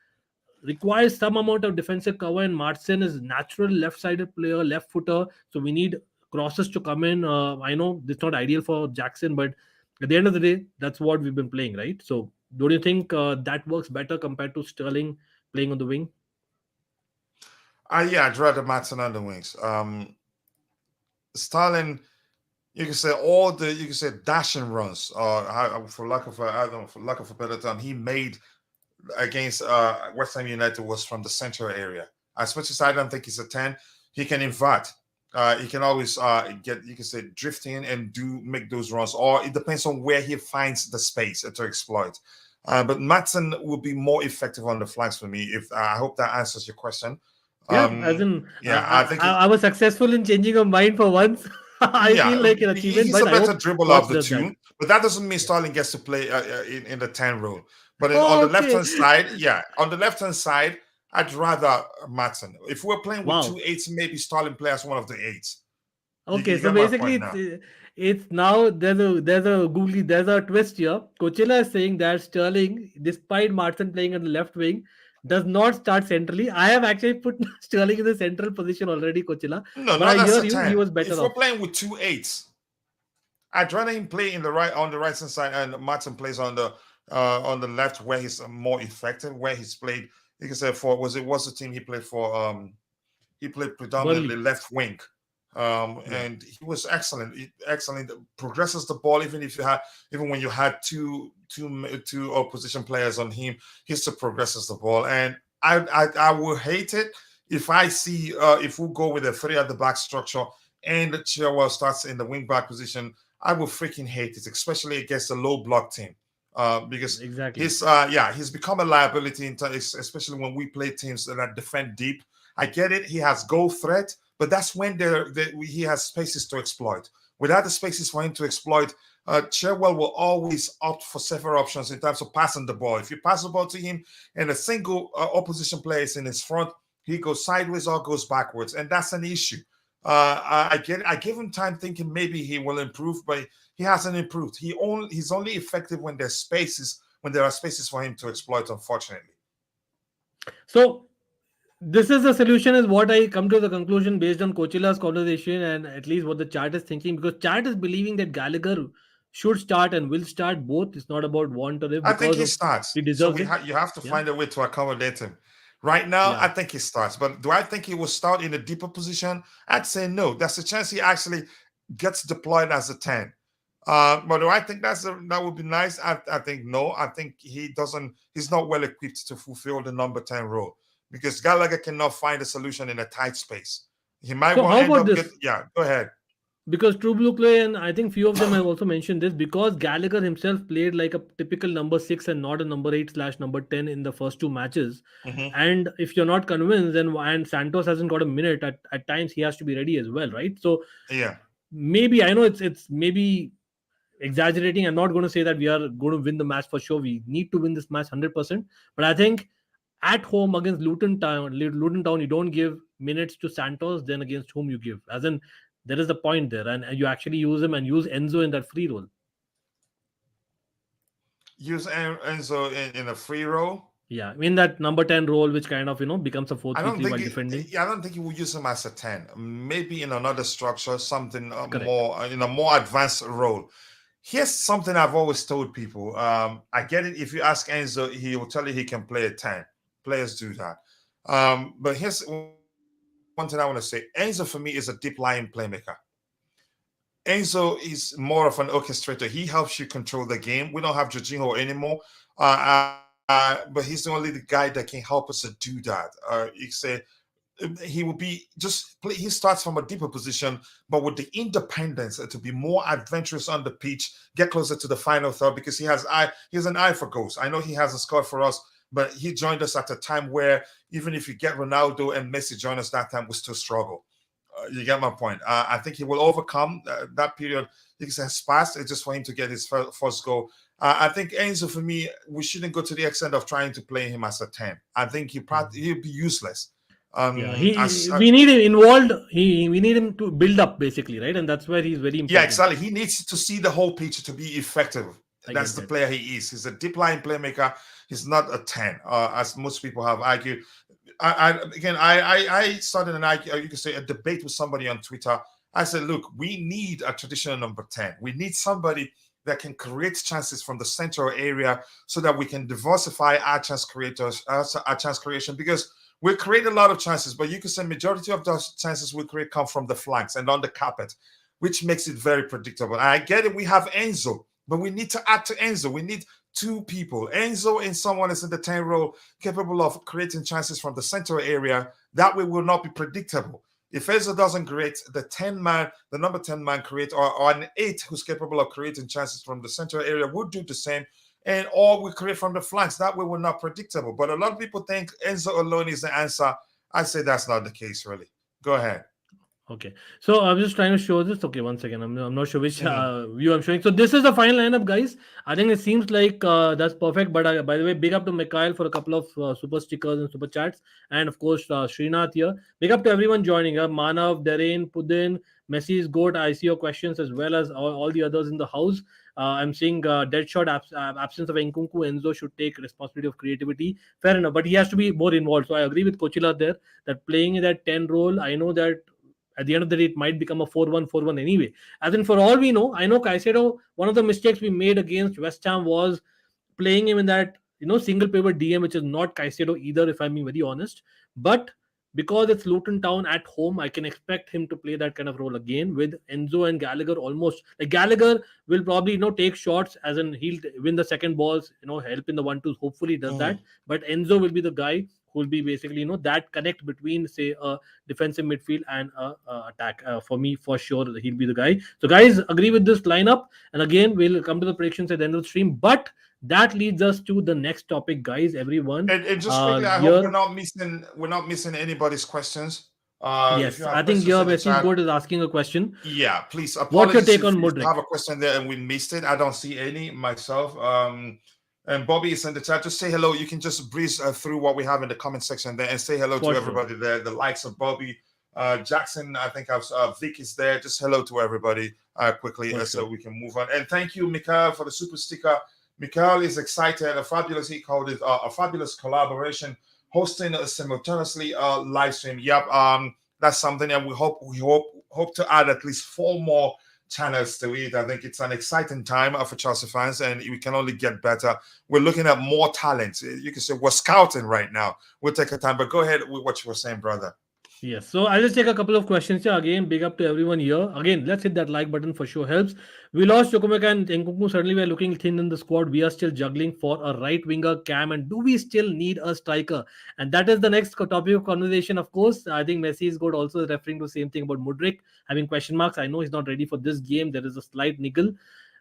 requires some amount of defensive cover, and Martin is natural left-sided player, left footer, so we need crosses to come in. I know it's not ideal for Jackson, but at the end of the day, that's what we've been playing, right? So don't you think that works better compared to Sterling playing on the wing? Yeah, I'd rather Martin on the wings. Sterling, you can say dashing runs, for lack of a better term, he made against West Ham United was from the central area. As much as I don't think he's a 10, he can invert. He can always drift in and make those runs, or it depends on where he finds the space to exploit. But Matson will be more effective on the flanks for me. If I hope that answers your question. Yeah, as in, I think I was successful in changing your mind for once. I feel like an achievement. He's a better dribbler of the two, that. but that doesn't mean Sterling gets to play in the 10 role. But on the left-hand side, I'd rather Martin. If we're playing with 2 8s, maybe Sterling plays one of the 8s. Okay, so basically it's now there's a twist here. Coachella is saying that Sterling, despite Martin playing on the left wing, does not start centrally. I have actually put Sterling in the central position already, Coachella. No, but I hear you, he was better if off. We're playing with 2 8s, I'd rather him play on the right hand side, and Martin plays on the left where he's more effective, where he's played. You can say what's the team he played for? He played predominantly left wing. And he was excellent. Excellent. Progresses the ball even when you had two opposition players on him, he still progresses the ball. And I will hate it if I see if we go with a 3 at the back structure and Chilwell starts in the wing back position. I will freaking hate it, especially against a low block team. Because he's become a liability especially when we play teams that defend deep. I get it. He has goal threat, but that's when he has spaces to exploit. Without the spaces for him to exploit, Chilwell will always opt for several options in terms of passing the ball. If you pass the ball to him and a single opposition player is in his front, he goes sideways or goes backwards, and that's an issue. I give him time thinking maybe he will improve, but he hasn't improved. He's only effective when there are spaces for him to exploit, unfortunately. So this is the solution, is what I come to the conclusion based on Coachella's conversation and at least what the chat is thinking, because chat is believing that Gallagher should start and will start both. It's not about want or if. I think he starts. He deserves it. You have to find a way to accommodate him. Right now, I think he starts. But do I think he will start in a deeper position? I'd say no. There's a chance he actually gets deployed as a 10. But do I think that would be nice? I think no. I think he's not well equipped to fulfill the number 10 role because Gallagher cannot find a solution in a tight space. He might go ahead. Because True Blue Clay and I think few of them have also mentioned this, because Gallagher himself played like a typical number 6 and not a number 8/number 10 in the first 2 matches. Mm-hmm. And if you're not convinced, and Santos hasn't got a minute, at times he has to be ready as well, right? So maybe, I know it's maybe exaggerating. I'm not going to say that we are going to win the match for sure. We need to win this match 100%. But I think at home against Luton Town, you don't give minutes to Santos, then against whom you give. As in, there is the point there, and you actually use him and use Enzo in that free role. Use Enzo in a free role? Yeah, in that number 10 role, which kind of, becomes a 4-3-3 while defending. I don't think he will use him as a 10. Maybe in another structure, something more, in a more advanced role. Here's something I've always told people. I get it. If you ask Enzo, he will tell you he can play a 10. Players do that. But here's one thing I want to say. Enzo, for me, is a deep lying playmaker. Enzo is more of an orchestrator. He helps you control the game. We don't have Jorginho anymore. But he's the only guy that can help us to do that. You say he will be just play. He starts from a deeper position, but with the independence to be more adventurous on the pitch, get closer to the final third because he has an eye for goals. I know he hasn't scored for us, but he joined us at a time where even if you get Ronaldo and Messi join us that time, we still struggle. You get my point. I think he will overcome that period. Has passed. It's just for him to get his first goal. I think Enzo, for me, we shouldn't go to the extent of trying to play him as a 10. I think he'll be useless. Yeah, we need him involved. We need him to build up basically, right? And that's where he's very important. Yeah, exactly. He needs to see the whole picture to be effective. That's the player he is. He's a deep line playmaker. He's not a 10, as most people have argued. I started you could say a debate with somebody on Twitter. I said, look, we need a traditional number 10. We need somebody that can create chances from the central area so that we can diversify our chance creation, because we create a lot of chances, but you can say majority of those chances we create come from the flanks and on the carpet, which makes it very predictable. And I get it, we have Enzo, but we need to add to Enzo. We need two people, Enzo and someone that's in the 10 role, capable of creating chances from the central area. That way will not be predictable. If Enzo doesn't create, the number 10 man create, or an 8 who's capable of creating chances from the central area would do the same. And all we create from the flanks. That way we're not predictable. But a lot of people think Enzo alone is the answer. I say that's not the case, really. Go ahead. Okay, so I'm just trying to show this. Okay, one second. I'm not sure which view I'm showing. So this is the final lineup, guys. I think it seems like that's perfect. But by the way, big up to Mikhail for a couple of super stickers and super chats, and of course Srinath here. Big up to everyone joining. Manav, Darren, Pudin, Messi's goat. I see your questions as well as all the others in the house. I'm seeing dead shot absence of Nkunku. Enzo should take responsibility of creativity. Fair enough, but he has to be more involved. So I agree with Kochila there that playing in that 10 role. I know that at the end of the day, it might become a 4-1-4-1 anyway. As in, for all we know, I know Caicedo, one of the mistakes we made against West Ham was playing him in that, single pivot DM, which is not Caicedo either, if I'm being very honest. But because it's Luton Town at home, I can expect him to play that kind of role again with Enzo and Gallagher almost. Like Gallagher will probably, take shots, as in he'll win the second balls, help in the 1-2s. Hopefully he does that. But Enzo will be the guy who will be basically, that connect between, say, a defensive midfield and attack. For me, for sure, he'll be the guy. So, guys, agree with this lineup. And again, we'll come to the predictions at the end of the stream. But that leads us to the next topic, guys. Everyone, and just quickly, I hope we're not missing anybody's questions. Yes, I think your Messi Goat is asking a question. Yeah, please. What's your take on Modric? I have a question there and we missed it. I don't see any myself. And Bobby is in the chat. Just say hello. You can just breeze through what we have in the comment section there and say hello to everybody there. The likes of Bobby, Jackson. I think Vic is there. Just hello to everybody quickly so we can move on. And thank you, Mikhail, for the super sticker. Mikhail is excited. He called it a fabulous collaboration, hosting simultaneously live stream. Yep, that's something that we hope to add at least 4 more channels to it. I think it's an exciting time for Chelsea fans, and we can only get better. We're looking at more talent. You can say we're scouting right now. We'll take a time, but go ahead with what you were saying, brother. Yes, so I'll just take a couple of questions here. Again, big up to everyone here. Again, let's hit that like button, for sure helps. We lost Chukwuemeka and Nkunku. Certainly, we're looking thin in the squad. We are still juggling for a right winger, Cam, and do we still need a striker? And that is the next topic of conversation, of course. I think Messi is good, also referring to the same thing about Modric having question marks. I know he's not ready for this game. There is a slight niggle.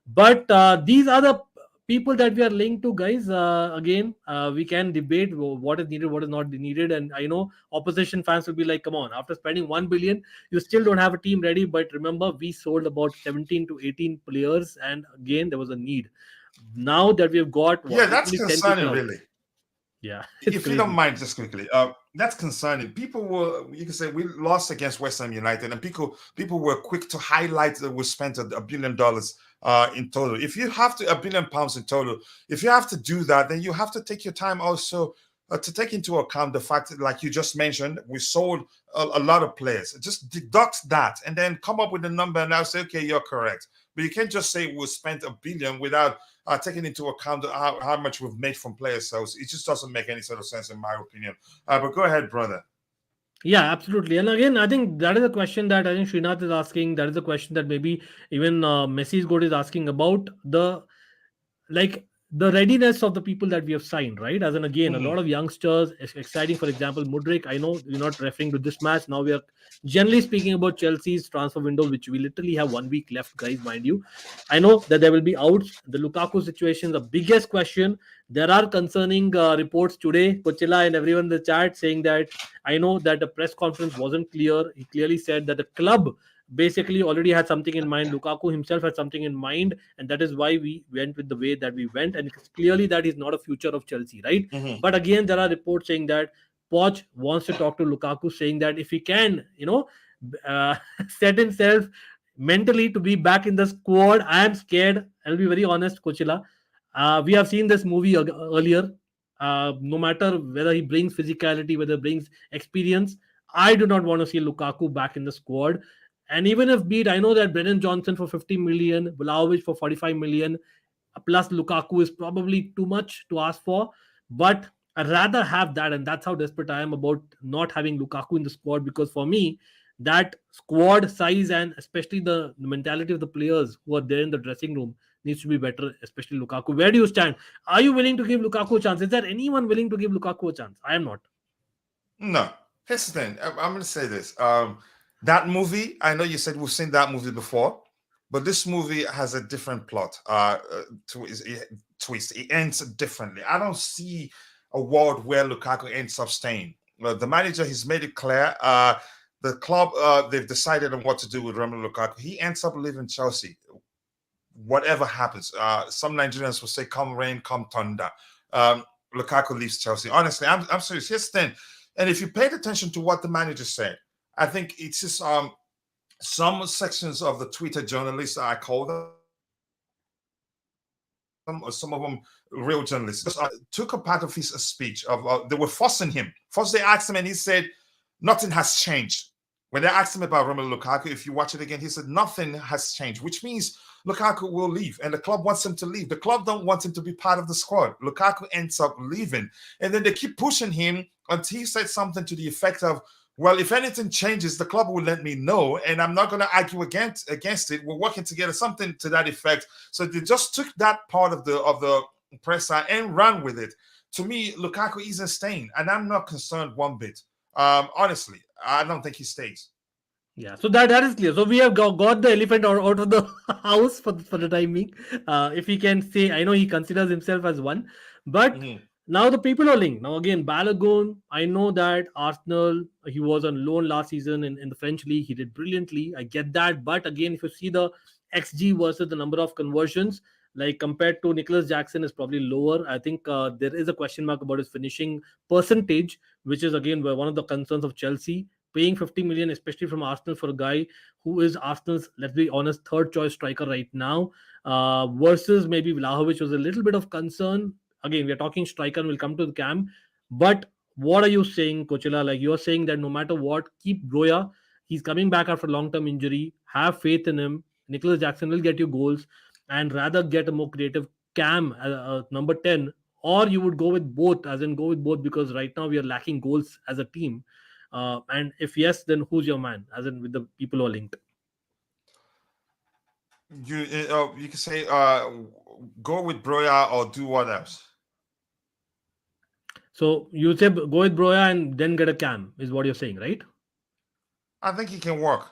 But these are the people that we are linked to, guys. Again, we can debate what is needed, what is not needed, and I know opposition fans will be like, come on, after spending 1 billion you still don't have a team ready. But remember, we sold about 17 to 18 players, and again there was a need. Now that we've got that's concerning, really. Yeah, if crazy. You don't mind, just quickly, that's concerning. You can say we lost against West Ham United, and people were quick to highlight that we spent $1 billion in total. If you have to £1 billion in total, if you have to do that, then you have to take your time also to take into account the fact that, like you just mentioned, we sold a lot of players. Just deduct that and then come up with a number, and I'll say, okay, you're correct. But you can't just say we spent $1 billion without taking into account how much we've made from player sales. It just doesn't make any sort of sense, in my opinion. But go ahead, brother. Yeah, absolutely. And again, I think that is a question that I think Srinath is asking. That is a question that maybe even Messi's goat is asking about like the readiness of the people that we have signed, right? As in, again, a lot of youngsters, exciting. For example, Mudrik. I know you're not referring to this match. Now we are generally speaking about Chelsea's transfer window, which we literally have 1 week left, guys. Mind you, I know that there will be outs. The Lukaku situation, the biggest question. There are concerning reports today, Coachella and everyone in the chat saying that I know that the press conference wasn't clear. He clearly said that the club basically already had something in mind. Lukaku himself had something in mind, and that is why we went with the way that we went. And it's clearly that he's not a future of Chelsea, right? But again, there are reports saying that Poch wants to talk to Lukaku, saying that if he can, set himself mentally to be back in the squad. I am scared. I'll be very honest, Coachella. We have seen this movie earlier. No matter whether he brings physicality, whether he brings experience, I do not want to see Lukaku back in the squad. And even if beat, I know that Brennan Johnson for 50 million, Vlahovic for 45 million, plus Lukaku is probably too much to ask for. But I'd rather have that. And that's how desperate I am about not having Lukaku in the squad. Because for me, that squad size and especially the mentality of the players who are there in the dressing room needs to be better, especially Lukaku. Where do you stand? Are you willing to give Lukaku a chance? Is there anyone willing to give Lukaku a chance? I am not. No. Here's the thing. I'm going to say this. That movie, I know you said we've seen that movie before, but this movie has a different plot twist. It ends differently. I don't see a world where Lukaku ends up staying. The manager, he's made it clear. The club, they've decided on what to do with Romelu Lukaku. He ends up leaving Chelsea. Whatever happens, some Nigerians will say, come rain, come thunder. Lukaku leaves Chelsea. Honestly, I'm serious. Here's the thing. And if you paid attention to what the manager said, I think it's just some sections of the Twitter journalists, I call them, or some of them real journalists, took a part of his speech. They were forcing him. First, they asked him, and he said, nothing has changed. When they asked him about Romelu Lukaku, if you watch it again, he said, nothing has changed, which means Lukaku will leave, and the club wants him to leave. The club don't want him to be part of the squad. Lukaku ends up leaving, and then they keep pushing him until he said something to the effect of, well, if anything changes, the club will let me know, and I'm not going to argue against it. We're working together, something to that effect. So they just took that part of the presser and ran with it. To me, Lukaku isn't staying, and I'm not concerned one bit. Honestly, I don't think he stays. Yeah, so that is clear. So we have got the elephant out of the house for the time being. If he can say, I know he considers himself as one, but now the people are linked. Now again, Balogun, I know that Arsenal, he was on loan last season in the French league. He did brilliantly. I get that. But again, if you see the XG versus the number of conversions, like compared to Nicholas Jackson is probably lower. I think there is a question mark about his finishing percentage, which is again one of the concerns of Chelsea. Paying 50 million, especially from Arsenal, for a guy who is Arsenal's, let's be honest, third choice striker right now, versus maybe Vlahovic was a little bit of concern. Again, we are talking striker and we'll come to the camp. But what are you saying, Coachella? Like you're saying that no matter what, keep Broya. He's coming back after long-term injury. Have faith in him. Nicholas Jackson will get you goals, and rather get a more creative Cam, number 10, or you would go with both, as in go with both, because right now we are lacking goals as a team. And if yes, then who's your man? As in with the people who are linked. You can say go with Broya or do what else? So you say go with Broya and then get a Cam, is what you're saying, right? I think he can work.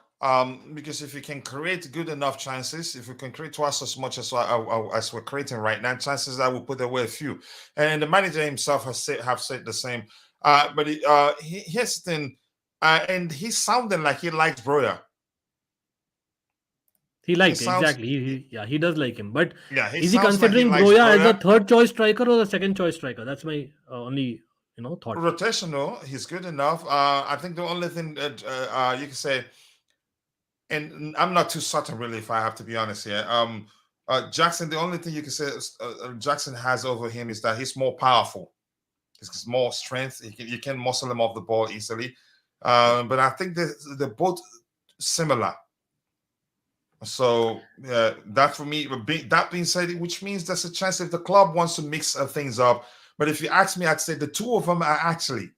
Because if you can create good enough chances, if we can create twice as much as we're creating right now, chances that will put away a few. And the manager himself have said the same. But here's the thing, and he's sounding like he likes Broya. He likes exactly. He does like him. But yeah, is he considering like Broya as a third choice striker or a second choice striker? That's my only thought. Rotational, he's good enough. I think the only thing that you can say, and I'm not too certain really, if I have to be honest here. Jackson, the only thing you can say Jackson has over him is that he's more powerful. He's more strength. You can muscle him off the ball easily. But I think they're both similar. So that for me, that being said, which means there's a chance if the club wants to mix things up. But if you ask me, I'd say the two of them are actually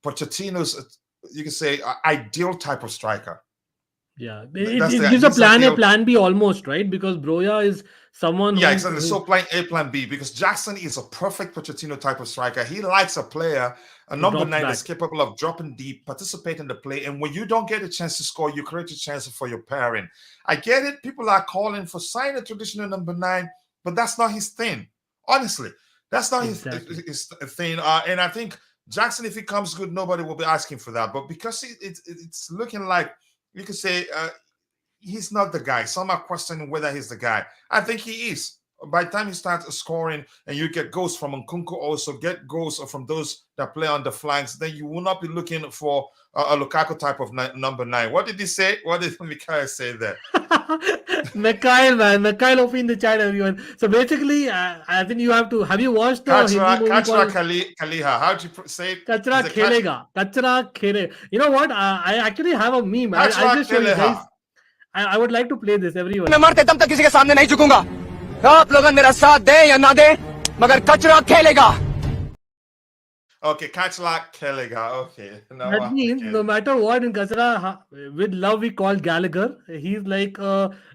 Pochettino's, you can say, ideal type of striker. Yeah, That's it the gives he's A, ideal. plan B almost, right? Because Broya is someone Yeah, who, exactly. So playing A plan B because Jackson is a perfect Pochettino type of striker. He likes a player, a who number drops nine that's back. capable of dropping deep, participate in the play, and when you don't get a chance to score, you create a chance for your pairing. I get it. People are calling for signing a traditional number nine, but that's not his thing. Honestly, that's not Exactly. his thing. And I think Jackson, if he comes good, nobody will be asking for that. But because it's looking like you could say he's not the guy. Some are questioning whether he's the guy. I think he is. By the time he starts scoring and you get goals from Nkunku, also get goals from those that play on the flanks, then you will not be looking for a Lukaku type of number nine. What did he say? What did Mikhail say there? Mikhail, man, Mikhail opened the chat, everyone. So basically, I think you have to. Have you watched the Hindi movie Kachra called Kaliha. How do you say it? Kachra Is it Khelega? Kachra Khele. You know what? I actually have a meme. I'll Kachra just show you Keleha? guys. I would like to play this, everyone. मैं मरते दम तक किसी के सामने नहीं झुकूंगा आप लोग मेरा साथ दें या ना दें मगर कचरा खेलेगा Okay, Kachra Kelega. Okay. No, That I means get no it. matter what in Kachra, with love we call Gallagher. He's like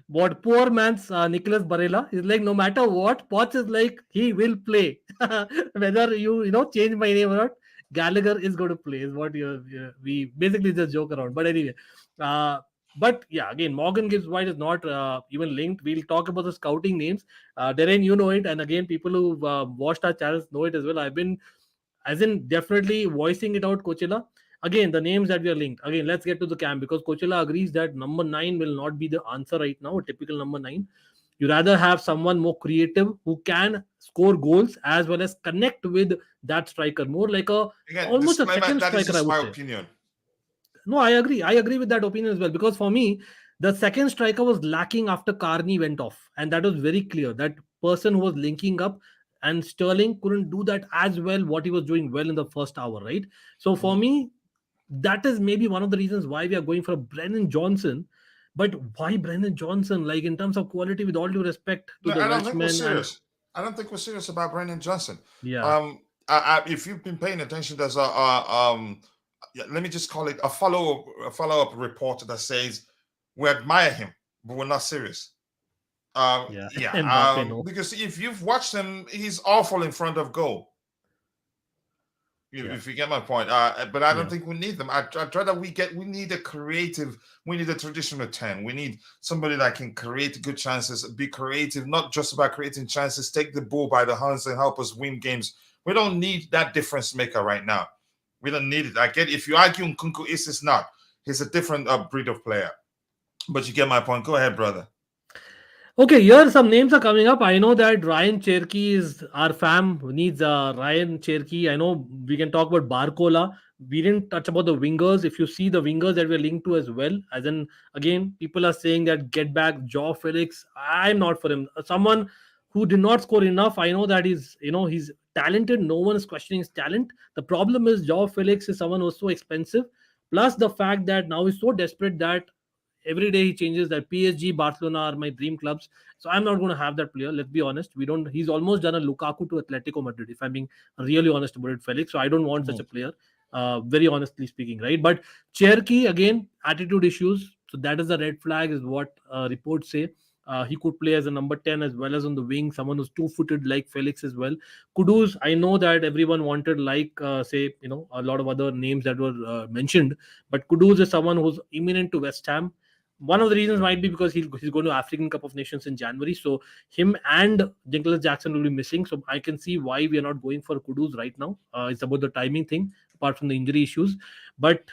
what poor man's Nicholas Barella. He's like no matter what, Potts is like he will play. Whether you change my name or not, Gallagher is going to play. Is what we basically just joke around. But anyway, uh, but yeah, again, Morgan Gibbs White is not even linked. We'll talk about the scouting names. Darren, you know it, and again, people who watched our channels know it as well. I've been as in definitely voicing it out, Coachella. Again, the names that we are linked. Again, let's get to the camp because Coachella agrees that number nine will not be the answer right now, a typical number nine. You rather have someone more creative who can score goals as well as connect with that striker, more like a Again, almost a disclaimer, second that is striker, I just would my say. opinion. No, I agree. I agree with that opinion as well because for me, the second striker was lacking after Carney went off, and that was very clear. That person who was linking up and Sterling couldn't do that as well what he was doing well in the first hour, right? So for Mhm. me, that is maybe one of the reasons why we are going for Brennan Johnson. But why Brennan Johnson? Like in terms of quality, with all due respect to No, the I don't think we're Welshman, and serious. I don't think we're serious about Brandon Johnson. yeah, If you've been paying attention, there's yeah, let me just call it a follow up report that says we admire him, but we're not serious. yeah, Yeah, Mbappe, no, because if you've watched him, he's awful in front of goal. yeah, If you get my point, but I don't yeah. think we need them. I'd rather we need a creative, we need a traditional 10. We need somebody that can create good chances, be creative, not just about creating chances, take the ball by the hands and help us win games. We don't need that difference maker right now. We don't need it. I get if you argue Nkunku is not. He's a different breed of player. But you get my point. Go ahead, brother. Okay, here some names are coming up. I know that Ryan Cherki is our fam who needs Ryan Cherki. I know we can talk about Barcola. We didn't touch about the wingers. If you see the wingers that we're linked to as well, as in again, people are saying that get back Joe Felix. I'm not for him. Someone who did not score enough. I know that he's talented. No one is questioning his talent. The problem is Joe Felix is someone who's so expensive. Plus the fact that now he's so desperate that every day he changes that PSG, Barcelona are my dream clubs. So I'm not going to have that player. Let's be honest. We don't. He's almost done a Lukaku to Atletico Madrid. If I'm being really honest about it, Felix. So I don't want such Mhm. a player. Very honestly speaking, right? But Cherki again, attitude issues. So that is a red flag, is what reports say. He could play as a number 10 as well as on the wing, someone who's two-footed like Felix as well. Kudus, I know that everyone wanted like say a lot of other names that were mentioned, but Kudus is someone who's imminent to West Ham. One of the reasons might be because he's going to African Cup of Nations in January. So him and Nicholas Jackson will be missing. So I can see why we are not going for Kudus right now. It's about the timing thing, apart from the injury issues. But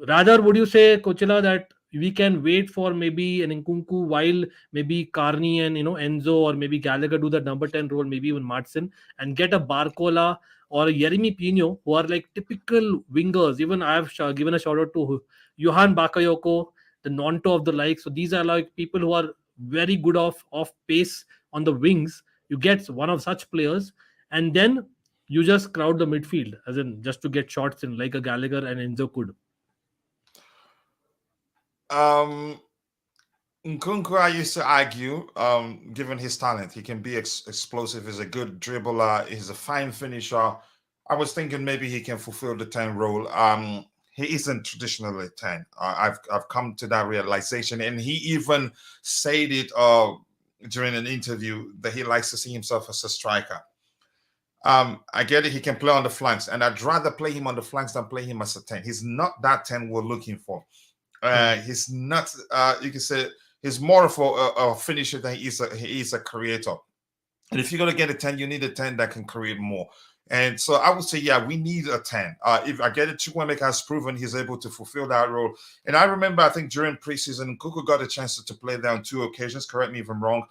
rather, would you say, Coachella, that we can wait for maybe an Nkunku while maybe Carney and Enzo or maybe Gallagher do the number 10 role, maybe even Martin, and get a Barcola or a Yeremy Pino who are like typical wingers. Even I have given a shout out to Johan Bakayoko, the Nonto of the like. So these are like people who are very good off pace on the wings. You get one of such players, and then you just crowd the midfield, as in just to get shots in, like a Gallagher and Enzo could. Um, Nkunku, I used to argue, given his talent, he can be explosive. He's a good dribbler. He's a fine finisher. I was thinking maybe he can fulfill the 10 role. He isn't traditionally 10. I've come to that realization, and he even said it during an interview that he likes to see himself as a striker. I get it. He can play on the flanks, and I'd rather play him on the flanks than play him as a 10. He's not that 10 we're looking for. He's not. You can say he's more of a finisher than he is a creator. And if you're gonna get a 10, you need a 10 that can create more. And so I would say, yeah, we need a 10. If I get it, Chukwuemeka has proven he's able to fulfill that role. And I remember, I think during preseason, Kuku got a chance to play there on 2 occasions. Correct me if I'm wrong.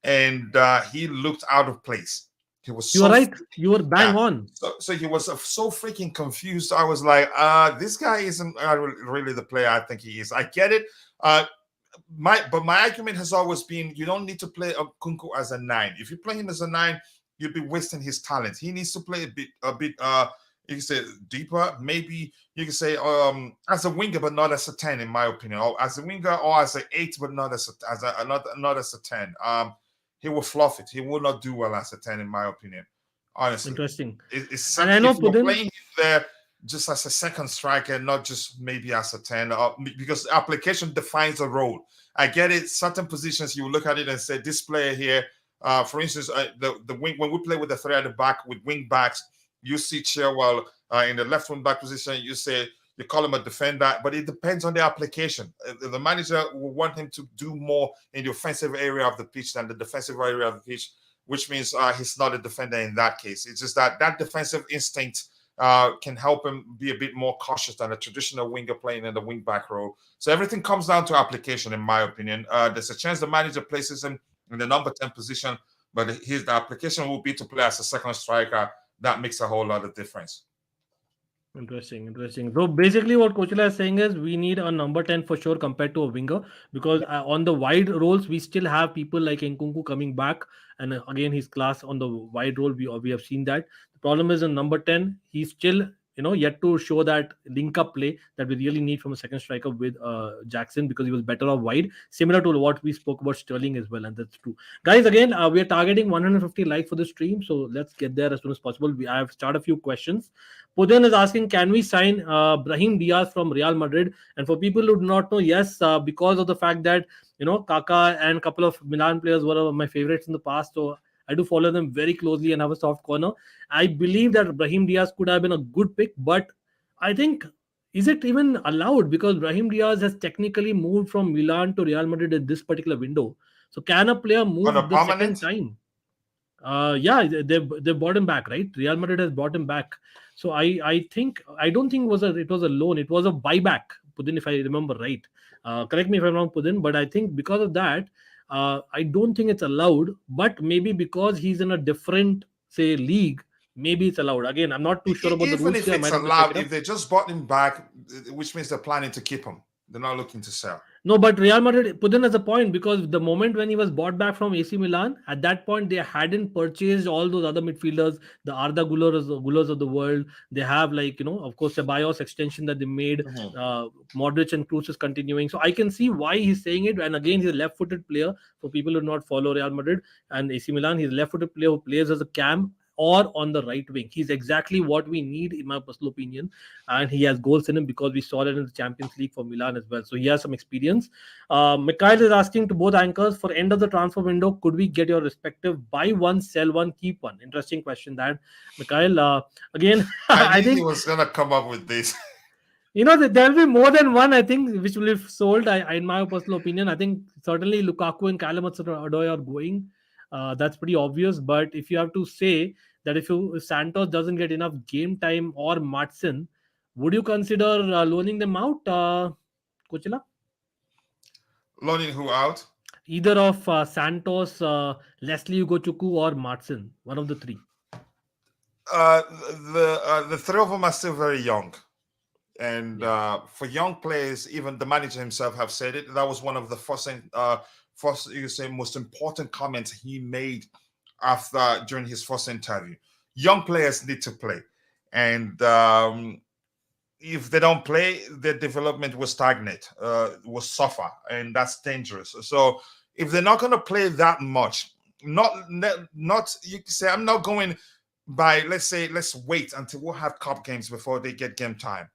And he looked out of place. He was You were right. You were bang on. So he was so freaking confused. I was like, this guy isn't really the player I think he is. I get it. My argument has always been you don't need to play Kunku as a 9. If you play him as a 9, you'd be wasting his talent. He needs to play a bit you can say deeper. Maybe you can say as a winger, but not as a 10, in my opinion. Or as a winger or as an 8, but not as a 10. He will fluff it. He will not do well as a 10, in my opinion. Honestly. Interesting. It's and I know if you're playing him there just as a second striker, not just maybe as a 10, because application defines a role. I get it. Certain positions, you look at it and say, this player here, for instance, the wing, when we play with the 3 at the back with wing backs, you see Chilwell in the left wing back position, you call him a defender, but it depends on the application. The manager will want him to do more in the offensive area of the pitch than the defensive area of the pitch, which means he's not a defender in that case. It's just that defensive instinct can help him be a bit more cautious than a traditional winger playing in the wing back role. So everything comes down to application, in my opinion. There's a chance the manager places him in the number 10 position, but the application will be to play as a second striker. That makes a whole lot of difference. Interesting. So basically what Kochila is saying is we need a number 10 for sure compared to a winger, because on the wide roles we still have people like Nkunku coming back, and again his class on the wide role we have seen that. The problem is in number 10 he's still yet to show that link up play that we really need from a second striker with Jackson, because he was better off wide, similar to what we spoke about Sterling as well, and that's true. Guys, again we are targeting 150 likes for the stream, so let's get there as soon as possible. I have started a few questions. Pudin is asking, can we sign Brahim Diaz from Real Madrid? And for people who do not know, yes, because of the fact that Kaká and a couple of Milan players were my favorites in the past, so I do follow them very closely and have a soft corner. I believe that Brahim Diaz could have been a good pick, but I think, is it even allowed? Because Brahim Diaz has technically moved from Milan to Real Madrid in this particular window. So can a player move the second time? Yeah, they bought him back, right? Real Madrid has bought him back. So I don't think it was a loan. It was a buyback, Pudin, if I remember right. Correct me if I'm wrong, Pudin, but I think because of that, I don't think it's allowed. But maybe because he's in a different, say, league, maybe it's allowed. Again, I'm not too sure about the rules. Even if it's allowed, if they just bought him back, which means they're planning to keep him. They're not looking to sell. No, but Real Madrid put in as a point, because the moment when he was bought back from AC Milan, at that point they hadn't purchased all those other midfielders, the Arda Gulars of the world. They have of course, Ceballos extension that they made. Modric and Kudus is continuing. So I can see why he's saying it. And again, he's a left-footed player. For people who do not follow Real Madrid and AC Milan, he's a left-footed player who plays as a cam or on the right wing. He's exactly what we need, in my personal opinion, and he has goals in him because we saw that in the Champions League for Milan as well. So he has some experience. Mikhail is asking to both anchors, for end of the transfer window, could we get your respective buy one, sell one, keep one? Interesting question that, Mikhail. Again, I think he was gonna come up with this. There'll be more than one, I think, which will be sold. In my personal opinion, I think certainly Lukaku and Callum Hudson-Odoi are going. That's pretty obvious. But if you have to say that if Santos doesn't get enough game time, or Maatsen, would you consider loaning them out, Kochila? Loaning who out? Either of Santos, Leslie Ugochukwu, or Maatsen, one of the three. The three of them are still very young. And for young players, even the manager himself have said it. That was one of the first most important comments he made during his first interview. Young players need to play, and if they don't play, their development will stagnate, will suffer, and that's dangerous. So if they're not going to play that much, not you can say I'm not going by. Let's wait until we'll have cup games before they get game time.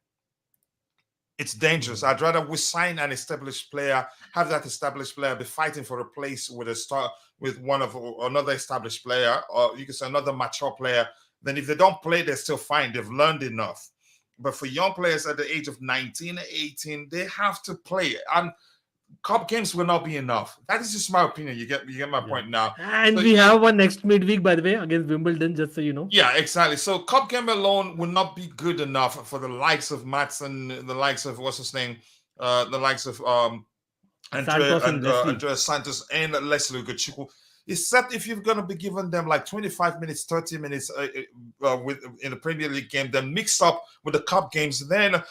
It's dangerous. I'd rather we sign an established player, have that established player be fighting for a place with a star with one of another established player, or you can say another mature player. Then if they don't play, they're still fine. They've learned enough. But for young players at the age of 19, 18, they have to play. And cup games will not be enough. That is just my opinion. You get my point now. And So we have one next midweek, by the way, against Wimbledon, just so you know. yeah, exactly. So cup game alone will not be good enough for the likes of Matson, the likes of what's his name, the likes of Andrea Santos and Leslie Ugochukwu. Except if you're going to be giving them like 25 minutes, 30 minutes in a Premier League game, then mixed up with the cup games, then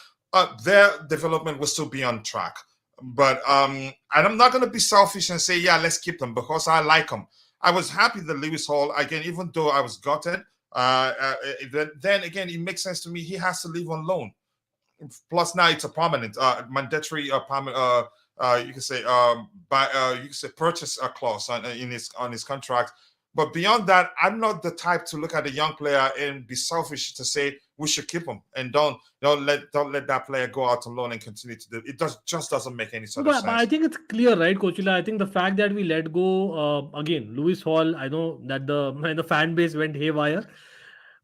their development will still be on track. But and I'm not going to be selfish and say, yeah, let's keep them because I like them. I was happy that Lewis Hall, again, even though I was gutted, then again, it makes sense to me. He has to leave on loan. Plus now it's a permanent, mandatory permanent. You can say purchase a clause on his contract. But beyond that, I'm not the type to look at a young player and be selfish to say we should keep him and don't let that player go out alone and continue to do it. Just doesn't make any sort of sense. But I think it's clear, right, Kochila? I think the fact that we let go again, Lewis Hall. I know that the fan base went haywire.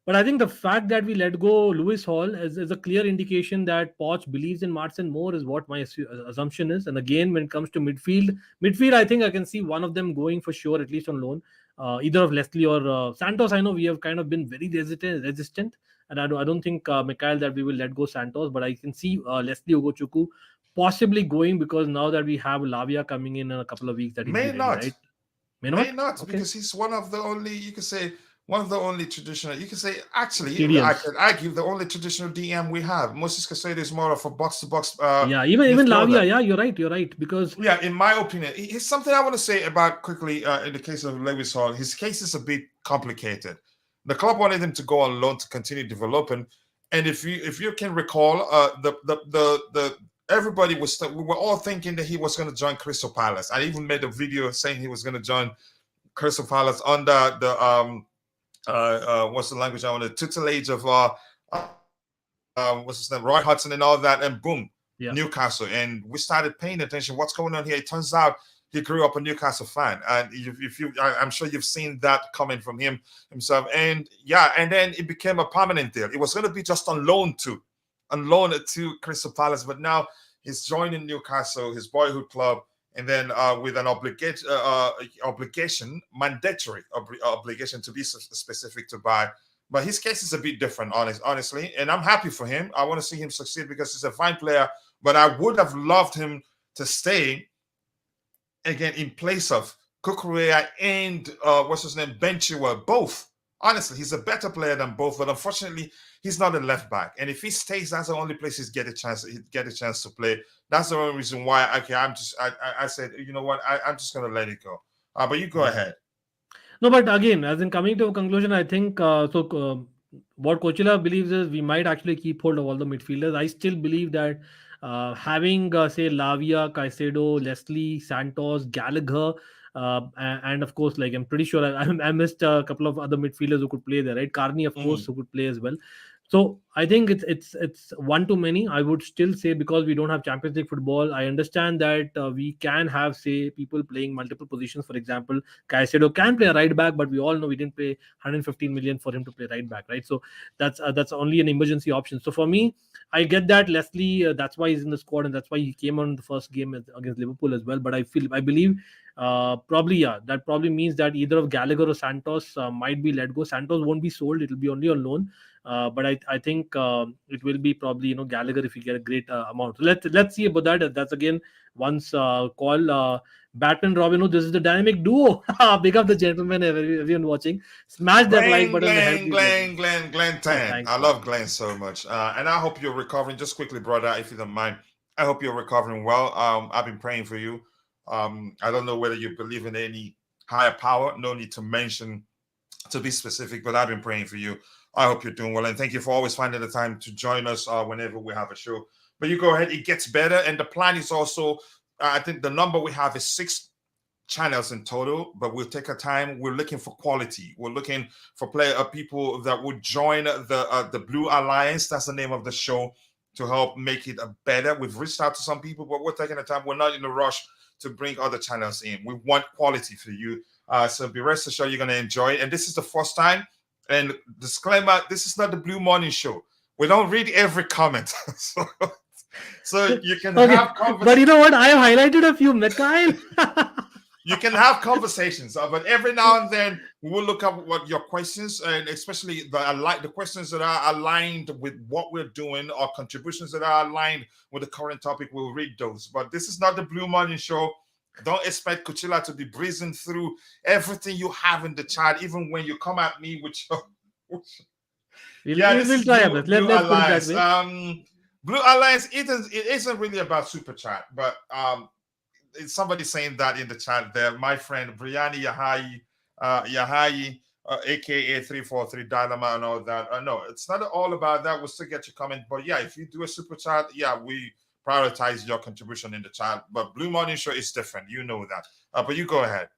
But I think the fact that we let go Lewis Hall is a clear indication that Poch believes in Martin more is what my assumption is. And again, when it comes to midfield, I think I can see one of them going for sure, at least on loan. Either of Leslie or Santos. I know we have kind of been very resistant. And I don't think, Mikhail, that we will let go Santos. But I can see Leslie Ugochukwu possibly going because now that we have Lavia coming in a couple of weeks. That May not. Right? May not, okay. Because he's one of the only, you can say, one of the only traditional, you can say, actually, Stadiums. I could argue the only traditional DM we have. Moses Caicedo is more of a box-to-box. Even Lavia, yeah, you're right. Because yeah, in my opinion, here's something I want to say about quickly in the case of Lewis Hall. His case is a bit complicated. The club wanted him to go on loan to continue developing, and if you can recall, everybody we were all thinking that he was going to join Crystal Palace. I even made a video saying he was going to join Crystal Palace under the what's the language I want, the tutelage of what's his name, Roy Hodgson and all that, and boom, Newcastle. And we started paying attention. What's going on here? It turns out he grew up a Newcastle fan, and I'm sure you've seen that coming from himself. And yeah, and then it became a permanent deal. It was going to be just on loan to Crystal Palace, but now he's joining Newcastle, his boyhood club. And then with an mandatory obligation to be specific to buy. But his case is a bit different, honestly. And I'm happy for him. I want to see him succeed because he's a fine player. But I would have loved him to stay, again, in place of Kukurea and, what's his name, Ben Chilwell, both. Honestly, he's a better player than both. But unfortunately, he's not a left back. And if he stays, that's the only place he'd get a chance to play. That's the only reason why. Okay, I said, you know what, I'm just gonna let it go. But you go ahead. No, but again, as in coming to a conclusion, I think what Kochila believes is we might actually keep hold of all the midfielders. I still believe that having say Lavia, Caicedo, Leslie, Santos, Gallagher, and of course, like I'm pretty sure I missed a couple of other midfielders who could play there, right? Carney, of course, who could play as well. So I think it's one too many. I would still say because we don't have Champions League football. I understand that we can have, say, people playing multiple positions. For example, Caicedo can play a right back, but we all know we didn't pay 115 million for him to play right back, right? So that's only an emergency option. So for me, I get that Leslie, that's why he's in the squad and that's why he came on in the first game against Liverpool as well. But I believe that probably means that either of Gallagher or Santos might be let go. Santos won't be sold; it'll be only on loan. But I think it will be probably Gallagher if we get a great amount. So let's see about that. That's again once call Batman Robin Hood. This is the dynamic duo. Big up the gentleman, everyone watching. Smash that like button. Glenn Tan. I love Glenn so much, and I hope you're recovering. Just quickly, brother, if you don't mind. I hope you're recovering well. I've been praying for you. I don't know whether you believe in any higher power. No need to mention, to be specific, but I've been praying for you. I hope you're doing well, and thank you for always finding the time to join us whenever we have a show. But you go ahead, it gets better, and the plan is also, I think the number we have is 6 channels in total, but we'll take our time. We're looking for quality. We're looking for people that would join the Blue Alliance. That's the name of the show, to help make it better. We've reached out to some people, but we're taking the time. We're not in a rush to bring other channels in. We want quality for you. So be rest assured you're going to enjoy it. And this is the first time. And disclaimer, this is not the Blue Morning Show. We don't read every comment. so you can have conversations. But you know what? I have highlighted a few. Mikhail. You can have conversations, but every now and then we will look up what your questions, and especially the questions that are aligned with what we're doing, or contributions that are aligned with the current topic. We'll read those. But this is not the Blue Morning Show. Don't expect Kuchila to be breezing through everything you have in the chat, even when you come at me with your. We'll try our best. Let's put it that way. Blue Alliance, it isn't really about super chat, but it's somebody saying that in the chat there. My friend Briani Yahayi, aka 343 Dynama and all that. No, it's not all about that. We'll still get your comment, but yeah, if you do a super chat, yeah, we prioritize your contribution in the chat. But Blue Morning Show is different, you know that. But you go ahead.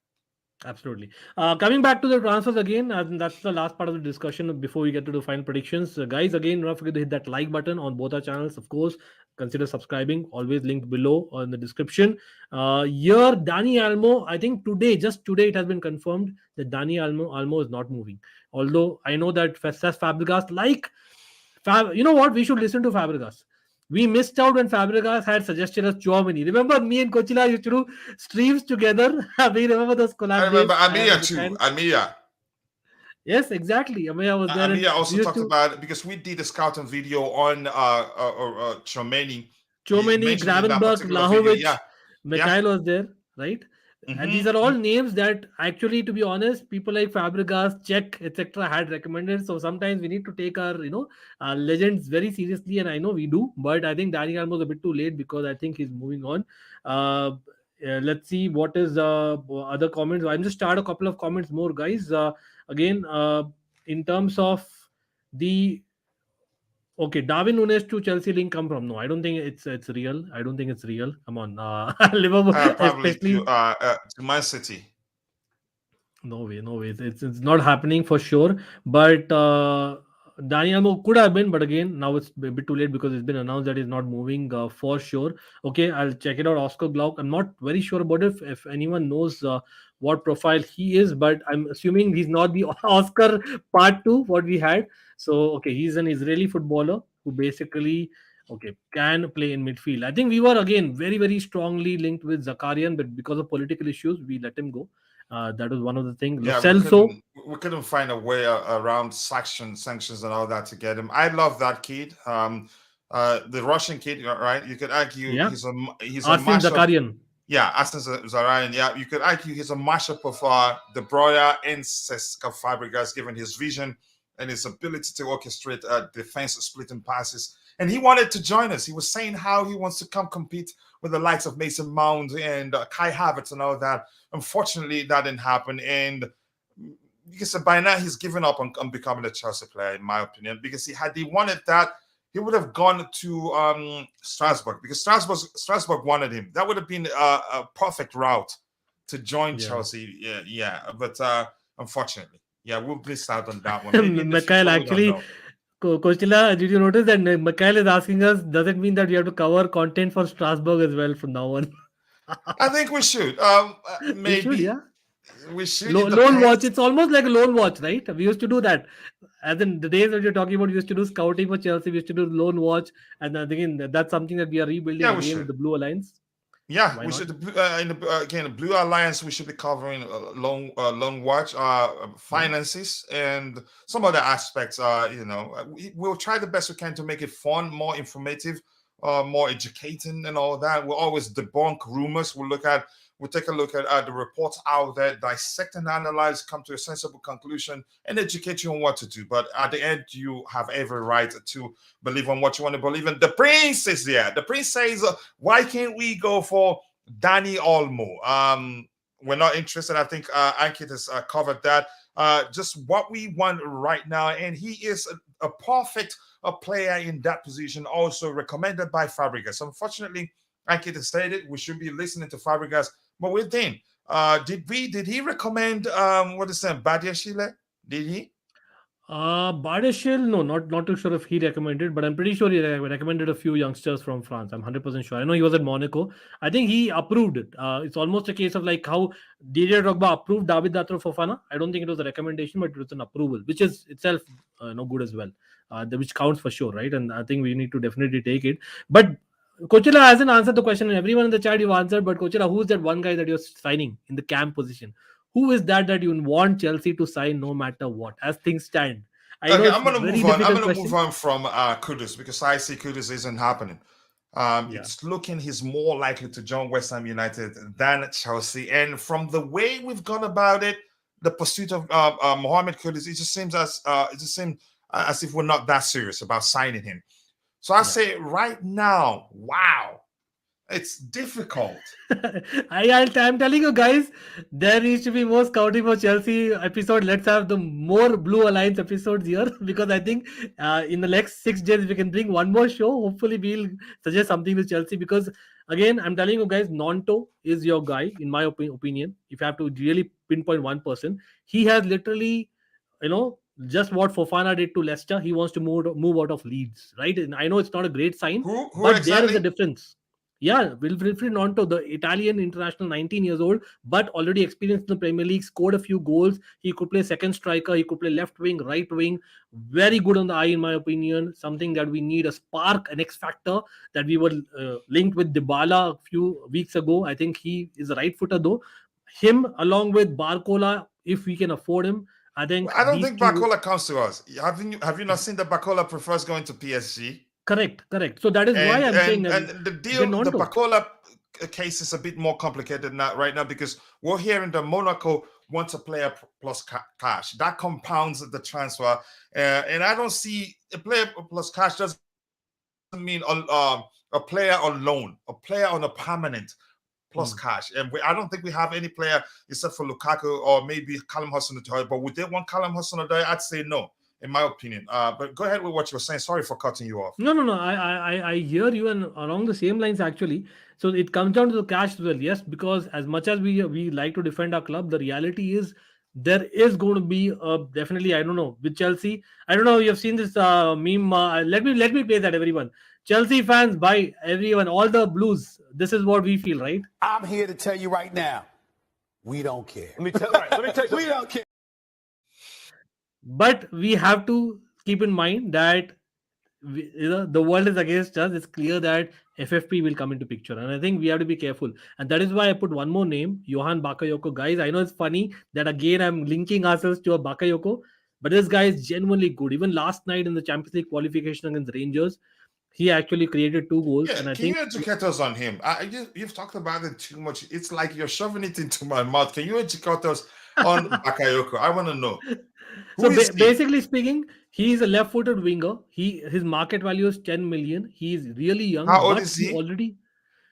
Absolutely. Coming back to the transfers again, and that's the last part of the discussion before we get to the final predictions. Guys, again, don't forget to hit that like button on both our channels. Of course, consider subscribing, always linked below or in the description. Here, Dani Olmo, I think just today, it has been confirmed that Dani Olmo is not moving. Although I know that Cesc Fabregas, you know what? We should listen to Fabregas. We missed out when Fabregas had suggested us Germany. Remember, me and Kochila used to do streams together. We remember those collabs. I remember Amia too. Amia. Yes, exactly. Amia was there. Amia also talked about it because we did a scouting video on Chomeni. Gravenberg, Vlahovic. Yeah. Mikhail was there, right? And these are all names that actually, to be honest, people like Fabregas, Czech, etc. had recommended. So sometimes we need to take our, legends very seriously, and I know we do. But I think Dani Olmo was a bit too late because I think he's moving on. Let's see what is other comments. I'll just start a couple of comments more, guys. Again, in terms of the. Okay, Darwin Núñez to Chelsea link come from? No, I don't think it's real. I don't think it's real. Come on, Liverpool, especially to Man City. No way. It's not happening for sure. But Dani Olmo could have been, but again, now it's a bit too late because it's been announced that he's not moving for sure. Okay, I'll check it out. Oscar Glauc. I'm not very sure about it. If anyone knows what profile he is, but I'm assuming he's not the Oscar part 2 what we had. So okay, he's an Israeli footballer who basically can play in midfield. I think we were again very, very strongly linked with Zakarian, but because of political issues, we let him go. That was one of the things. Yeah, we couldn't find a way around sanctions and all that to get him. I love that kid. The Russian kid, right? You could argue he's a mashup. Zakarian. Yeah, Arsene Zarayan. Yeah, you could argue he's a mashup of De Bruyne and Cesc Fabregas, given his vision and his ability to orchestrate defense splitting passes. And he wanted to join us. He was saying how he wants to come compete with the likes of Mason Mount and Kai Havertz and all that. Unfortunately, that didn't happen. And because by now he's given up on becoming a Chelsea player, in my opinion. Because had he wanted that, he would have gone to Strasbourg, because Strasbourg wanted him. That would have been a perfect route to join Chelsea. Yeah. But unfortunately, we'll miss out on that one. Mikhail, actually, Kochila, did you notice that Mikhail is asking us, does it mean that we have to cover content for Strasbourg as well from now on? I think we should. Maybe. We should. Loan watch. It's almost like a loan watch, right? We used to do that. As in the days that you're talking about, we used to do scouting for Chelsea. We used to do loan watch. And again, that's something that we are rebuilding again with the Blue Alliance. Yeah, we should. The Blue Alliance, we should be covering loan watch, finances, and some other aspects. We'll try the best we can to make it fun, more informative, more educating, and all that. We'll always debunk rumors. We'll take a look at the reports out there, dissect and analyze, come to a sensible conclusion, and educate you on what to do. But at the end, you have every right to believe on what you want to believe in. The Prince is there. The Prince says, why can't we go for Dani Olmo? We're not interested. I think Ankit has covered that. just what we want right now. And he is a perfect player in that position, also recommended by Fabregas. Unfortunately, like it stated, we should be listening to Fabregas. But within, did he recommend what is that, Badiashile? Did he? Bardeshil, no, not too sure if he recommended, but I'm pretty sure he recommended a few youngsters from France. I'm 100% sure. I know he was at Monaco. I think he approved it. It's almost a case of like how Didier Drogba approved David Datro Fofana. I don't think it was a recommendation, but it was an approval, which is itself good as well, which counts for sure, right? And I think we need to definitely take it. But Coachella hasn't answered the question, and everyone in the chat you've answered. But Coachella, who's that one guy that you're signing in the camp position? Who is that you want Chelsea to sign no matter what, as things stand? I know Okay, it's I'm a gonna very move on. I'm difficult gonna question. move on from Kudus because I see Kudus isn't happening. Yeah, It's looking he's more likely to join West Ham United than Chelsea. And from the way we've gone about it, the pursuit of Mohammed Kudus, it just seems as if we're not that serious about signing him. So I yeah. say right now, wow, it's difficult. I'm telling you guys, there needs to be more scouting for Chelsea episode. Let's have the more Blue Alliance episodes here because I think in the next 6 days we can bring one more show. Hopefully we'll suggest something to Chelsea because again, I'm telling you guys, Nonto is your guy in my opinion. If you have to really pinpoint one person, he has literally, just what Fofana did to Leicester. He wants to move out of Leeds, right? And I know it's not a great sign, Who but there is a exactly? difference. Yeah, Wilfried Nonto, the Italian international, 19 years old, but already experienced in the Premier League, scored a few goals. He could play second striker, he could play left wing, right wing. Very good on the eye, in my opinion. Something that we need a spark, an X factor that we were linked with Dybala a few weeks ago. I think he is a right footer though. Him along with Barcola, if we can afford him, I think I don't these think two. Bacola comes to us. Have you not seen that Bacola prefers going to PSG? Correct. So that is why And I'm saying and that and the get deal, the Nonto. Bacola case is a bit more complicated now right now because we're hearing that Monaco wants a player plus cash. That compounds the transfer, and I don't see a player plus cash doesn't mean a player on loan, a player on a permanent plus Hmm. cash. And I don't think we have any player except for Lukaku or maybe Callum Hudson-Odoi. But would they want Callum Hudson-Odoi? I'd say no, in my opinion. But go ahead with what you were saying. Sorry for cutting you off. No. I hear you, and along the same lines actually. So it comes down to the cash as well. Yes, because as much as we like to defend our club, the reality is there is going to be definitely, I don't know, with Chelsea. I don't know. You've seen this meme. Let me play that, everyone. Chelsea fans, buy everyone, all the blues. This is what we feel, right? I'm here to tell you right now, we don't care. Let me tell you We don't care. But we have to keep in mind that the world is against us. It's clear that FFP will come into picture, and I think we have to be careful. And that is why I put one more name, Johan Bakayoko. Guys, I know it's funny that again I'm linking ourselves to a Bakayoko, but this guy is genuinely good. Even last night in the Champions League qualification against Rangers, he actually created 2 goals, Yeah, and I can you think educate us on him? You've talked about it too much. It's like you're shoving it into my mouth. Can you educate us on Bakayoko? I want to know. so. Who is he? Basically speaking, he is a left-footed winger. His market value is 10 million. He is really young, How old but is he he? already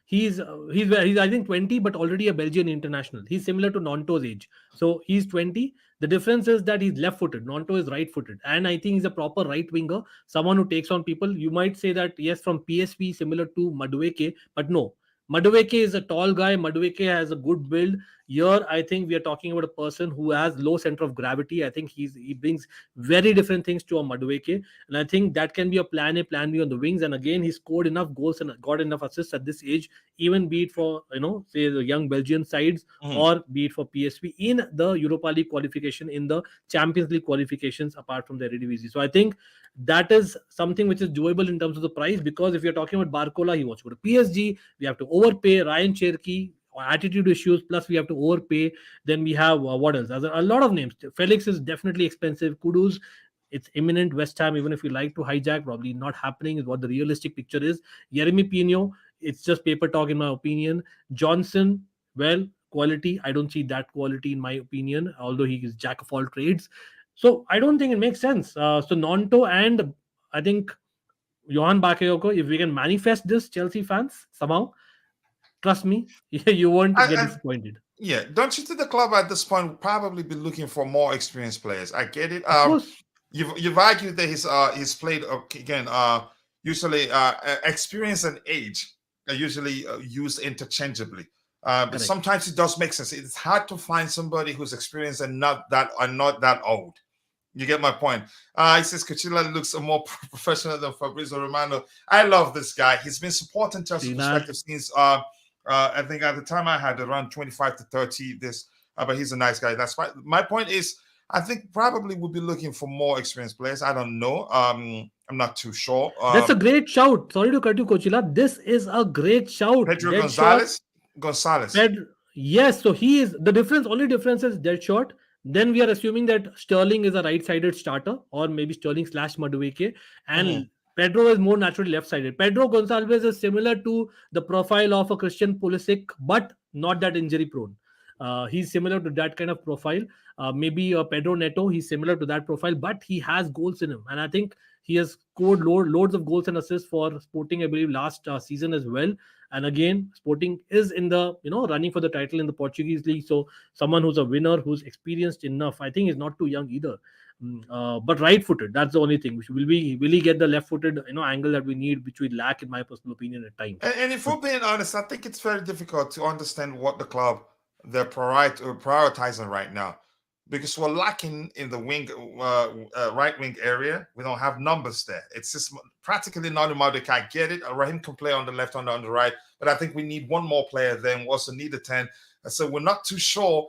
he's I think 20, but already a Belgian international. He's similar to Nonto's age, so he's 20. The difference is that he's left-footed. Nonto is right-footed, and I think he's a proper right winger, someone who takes on people. You might say that yes, from PSV, similar to Madueke, but no. Madueke is a tall guy. Madueke has a good build. Here, I think we are talking about a person who has low center of gravity. I think he brings very different things to a Madueke, and I think that can be a plan A, plan B on the wings. And again, he scored enough goals and got enough assists at this age, even be it for say the young Belgian sides Mhm. or be it for PSV in the Europa League qualification, in the Champions League qualifications, apart from the Eredivisie. So I think that is something which is doable in terms of the price, because if you're talking about Barcola, he wants to go to PSG, we have to overpay. Ryan Cherki, attitude issues, plus we have to overpay. Then we have what else? There's a lot of names. Felix is definitely expensive. Kudus, it's imminent. West Ham, even if we like to hijack, probably not happening, is what the realistic picture is. Jeremy Pino, it's just paper talk in my opinion. Johnson, well, quality, I don't see that quality in my opinion, although he is jack of all trades. So I don't think it makes sense. So Nonto and I think Johan Bakayoko, if we can manifest this, Chelsea fans, somehow, trust me, you won't get And disappointed. Yeah, don't you think the club at this point would probably be looking for more experienced players? I get it. Of course, You've argued that he's played again. Usually, experience and age are usually used interchangeably. But correct. sometimes it does make sense. It's hard to find somebody who's experienced and not that old. You get my point. He says Cucurella looks more professional than Fabrizio Romano. I love this guy. He's been supporting Chelsea See that? perspective since I think at the time I had around 25 to 30. But he's a nice guy. That's fine. My point is, I think probably we'll be looking for more experienced players. I don't know. I'm not too sure. That's a great shout. Sorry to cut you, Coachila. This is a great shout. Pedro Dead shot. Gonzalez. Yes, so he is the difference. Only difference is dead shot. Then we are assuming that Sterling is a right-sided starter, or maybe Sterling / Madueke, and Pedro is more naturally left-sided. Pedro Gonçalves is similar to the profile of a Christian Pulisic, but not that injury-prone. He's similar to that kind of profile. Maybe Pedro Neto, he's similar to that profile, but he has goals in him, and I think he has scored loads of goals and assists for Sporting, I believe, last season as well. And again, Sporting is in the running for the title in the Portuguese league. So someone who's a winner, who's experienced enough. I think he's not too young either. But right-footed, that's the only thing. Will he get the left-footed angle that we need, which we lack, in my personal opinion, at times. And if we're being honest, I think it's very difficult to understand what the club they're prioritizing right now, because we're lacking in the wing, right wing area. We don't have numbers there. It's just practically not a Madueke. I get it. Raheem can play on the left, on the right, but I think we need one more player. Then we also need a 10. And so we're not too sure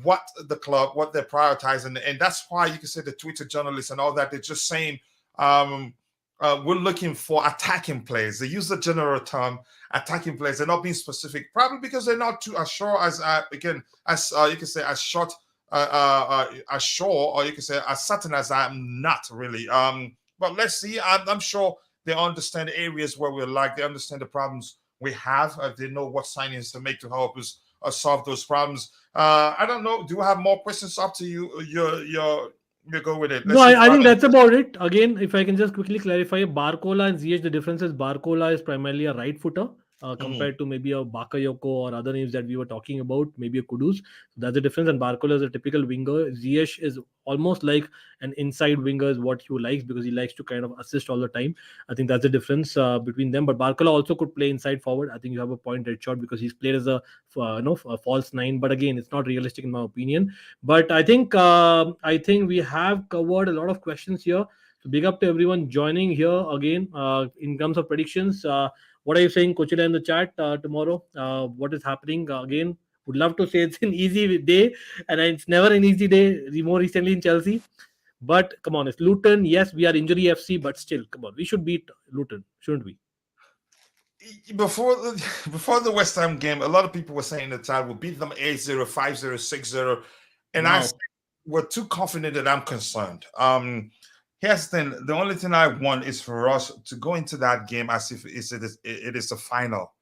what they're prioritizing, and that's why you can say the Twitter journalists and all that, they're just saying we're looking for attacking players. They use the general term attacking players. They're not being specific, probably because they're not too as sure as you can say as short as sure, or you can say as certain as I'm not really. But let's see. I'm sure they understand the areas where we're like. They understand the problems we have. They know what signings to make to help us solve those problems. I don't know. Do you have more questions? Up to you. You go with it. No, I think that's about it. Again, if I can just quickly clarify, Barcola and Ziyech, the difference is Barcola is primarily a right footer compared to maybe a Bakayoko or other names that we were talking about, maybe a Kudus. So that's the difference. And Barcola is a typical winger. Ziyech is almost like an inside winger is what he likes, because he likes to kind of assist all the time. I think that's the difference between them. But Barcola also could play inside forward. I think you have a point, Red Shot, because he's played as a false nine. But again, it's not realistic in my opinion. But I think we have covered a lot of questions here. So big up to everyone joining here again. In terms of predictions, what are you saying, Kochila, in the chat tomorrow? What is happening again? Would love to say it's an easy day, and it's never an easy day. More recently in Chelsea, but come on, it's Luton. Yes, we are injury FC, but still, come on, we should beat Luton, shouldn't we? Before the West Ham game, a lot of people were saying the Tide will beat them 8-0, 5-0, 6-0, and I said, we're too confident that I'm concerned. Here's the thing: the only thing I want is for us to go into that game as if it is the final.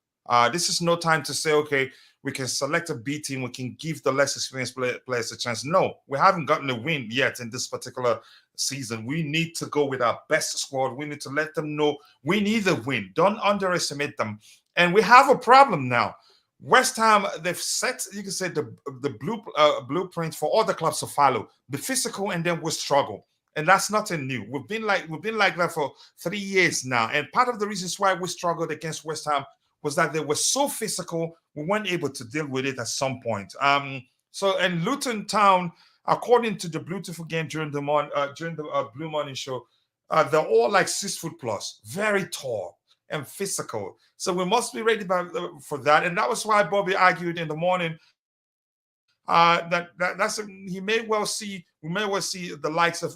This is no time to say, okay, we can select a B team, we can give the less experienced players a chance. No, we haven't gotten a win yet in this particular season. We need to go with our best squad. We need to let them know we need a win. Don't underestimate them. And we have a problem now. West Ham, they've set, you can say, the blueprint for all the clubs to follow. Be physical, and then we'll struggle. And that's nothing new. We've been like that for 3 years now. And part of the reasons why we struggled against West Ham was that they were so physical, we weren't able to deal with it at some point. So in Luton Town, according to the beautiful game during the Blue Morning Show, they're all like 6 foot plus, very tall and physical. So we must be ready for that. And that was why Bobby argued in the morning we may well see the likes of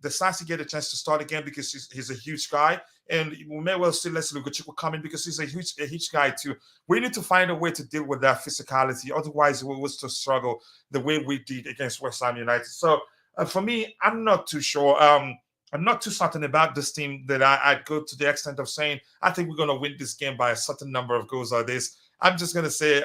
the Sassi get a chance to start again because he's a huge guy, and we may well see Leslie Ugochukwu coming because he's a huge guy too. We need to find a way to deal with that physicality, otherwise we will still struggle the way we did against West Ham United. So for me, I'm not too sure. I'm not too certain about this team that I'd go to the extent of saying I think we're going to win this game by a certain number of goals or this. I'm just going to say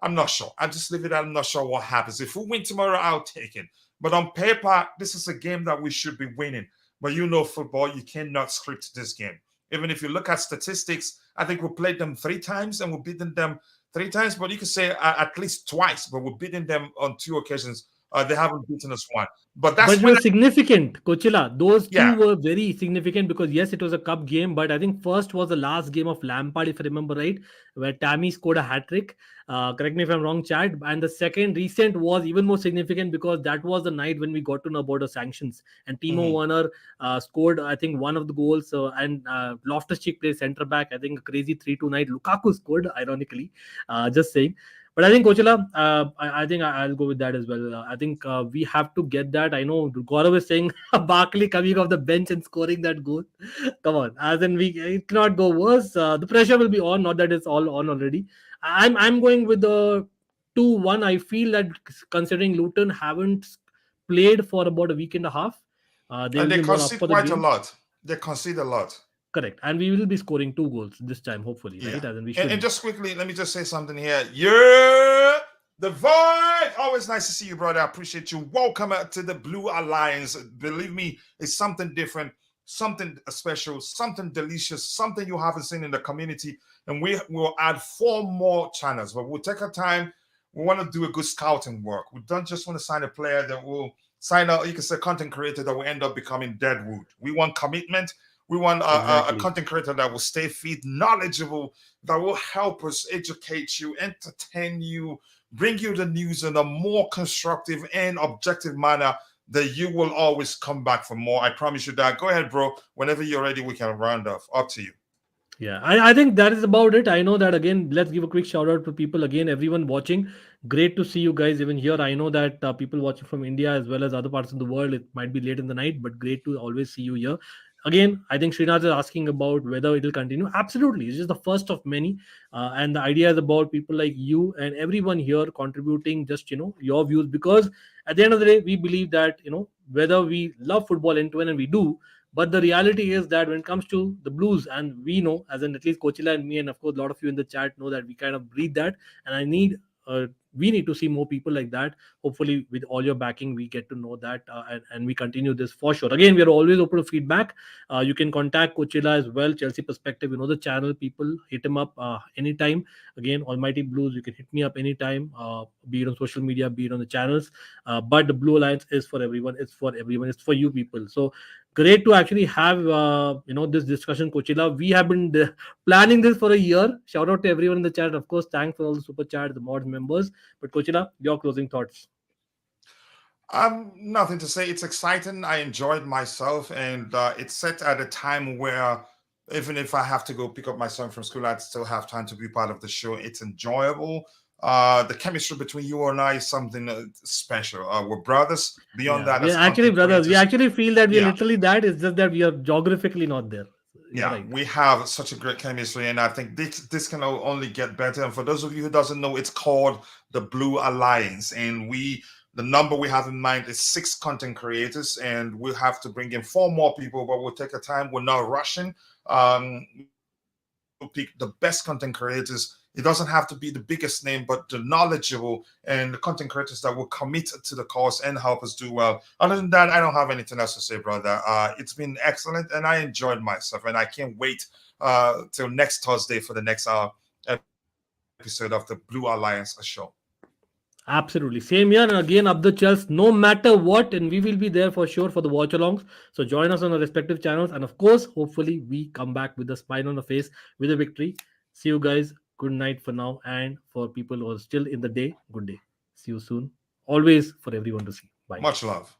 I'm not sure. I just leave it at I'm not sure what happens. If we win tomorrow, I'll take it. But on paper, this is a game that we should be winning. But football, you cannot script this game. Even if you look at statistics, I think we played them 3 times and we've beaten them 3 times, but you could say at least twice. But we're beating them on 2 occasions. They haven't beaten us one. But But that's it when, was significant, Kochila. Those two yeah, were very significant because yes, it was a cup game, but I think first was the last game of Lampard, if I remember right, where Tammy scored a hat trick. Correct me if I'm wrong, Chad. And the second recent was even more significant because that was the night when we got to know about the sanctions. And Timo mhm. Werner scored, I think, one of the goals. And Loftus-Cheek played centre back. I think a crazy 3-2 night. Lukaku scored, ironically. Just saying. But I think Kochila, I think I'll go with that as well. I think we have to get that. I know Gaurav is saying Barkley coming off the bench and scoring that goal. Come on, as in it cannot go worse. The pressure will be on. Not that it's all on already. I'm going with the 2-1. I feel that considering Luton haven't played for about a week and a half, they And will they be more up concede for the quite a game. lot. They concede a lot. Correct, and we will be scoring 2 goals this time, hopefully, Yeah. right? As in we And should. just quickly, let me just say something here. Yeah, the Void. Always nice to see you, brother. I appreciate you. Welcome to the Blue Alliance. Believe me, it's something different, something special, something delicious, something you haven't seen in the community. And we will add 4 more channels, but we'll take our time. We want to do a good scouting work. We don't just want to sign a player that will sign out, you can say content creator that will end up becoming deadwood. We want commitment. We want a content creator that will stay fit, knowledgeable, that will help us educate you, entertain you, bring you the news in a more constructive and objective manner that you will always come back for more. I promise you that. Go ahead, bro. Whenever you're ready, we can round off. Up to you. Yeah, I think that is about it. I know that again, let's give a quick shout out to people again, everyone watching. Great to see you guys even here. I know that people watching from India as well as other parts of the world, it might be late in the night, but great to always see you here. Again, I think Srinath is asking about whether it will continue. Absolutely. It's just the first of many. And the idea is about people like you and everyone here contributing just, your views. Because at the end of the day, we believe that, whether we love football end to end, and we do, but the reality is that when it comes to the Blues, and we know, as in at least Kochila and me, and of course a lot of you in the chat know that we kind of breathe that, and we need to see more people like that. Hopefully, with all your backing, we get to know that, and we continue this for sure. Again, we are always open to feedback. You can contact Kochila as well, Chelsea Perspective. You know the channel, people hit him up anytime. Again, Almighty Blues, you can hit me up anytime, be it on social media, be it on the channels. But the Blue Alliance is for everyone. It's for everyone. It's for you people. So great to actually have this discussion, Kochila. We have been planning this for a year. Shout out to everyone in the chat. Of course, thanks for all the super chat, the mod members. But Kochila, your closing thoughts. Nothing to say. It's exciting. I enjoyed myself, and it's set at a time where even if I have to go pick up my son from school, I'd still have time to be part of the show. It's enjoyable. The chemistry between you and I is something special. We're brothers. Beyond that, we're as actually content brothers. We creators, actually feel that we're yeah, literally that. It's just that we are geographically not there. You're yeah, right. we have such a great chemistry, and I think this can only get better. And for those of you who doesn't know, it's called the Blue Alliance, and the number we have in mind is 6 content creators, and we'll have to bring in 4 more people, but we'll take a time. We're not rushing. We'll pick the best content creators. It doesn't have to be the biggest name, but the knowledgeable and the content creators that will commit to the cause and help us do well. Other than that, I don't have anything else to say, brother. It's been excellent, and I enjoyed myself, and I can't wait till next Thursday for the next episode of the Blue Alliance show. Absolutely. Same here. And again, up the Chels, no matter what. And we will be there for sure for the watch alongs. So join us on our respective channels. And of course, hopefully, we come back with a smile on the face with a victory. See you guys. Good night for now. And for people who are still in the day, good day. See you soon. Always for everyone to see. Bye. Much love.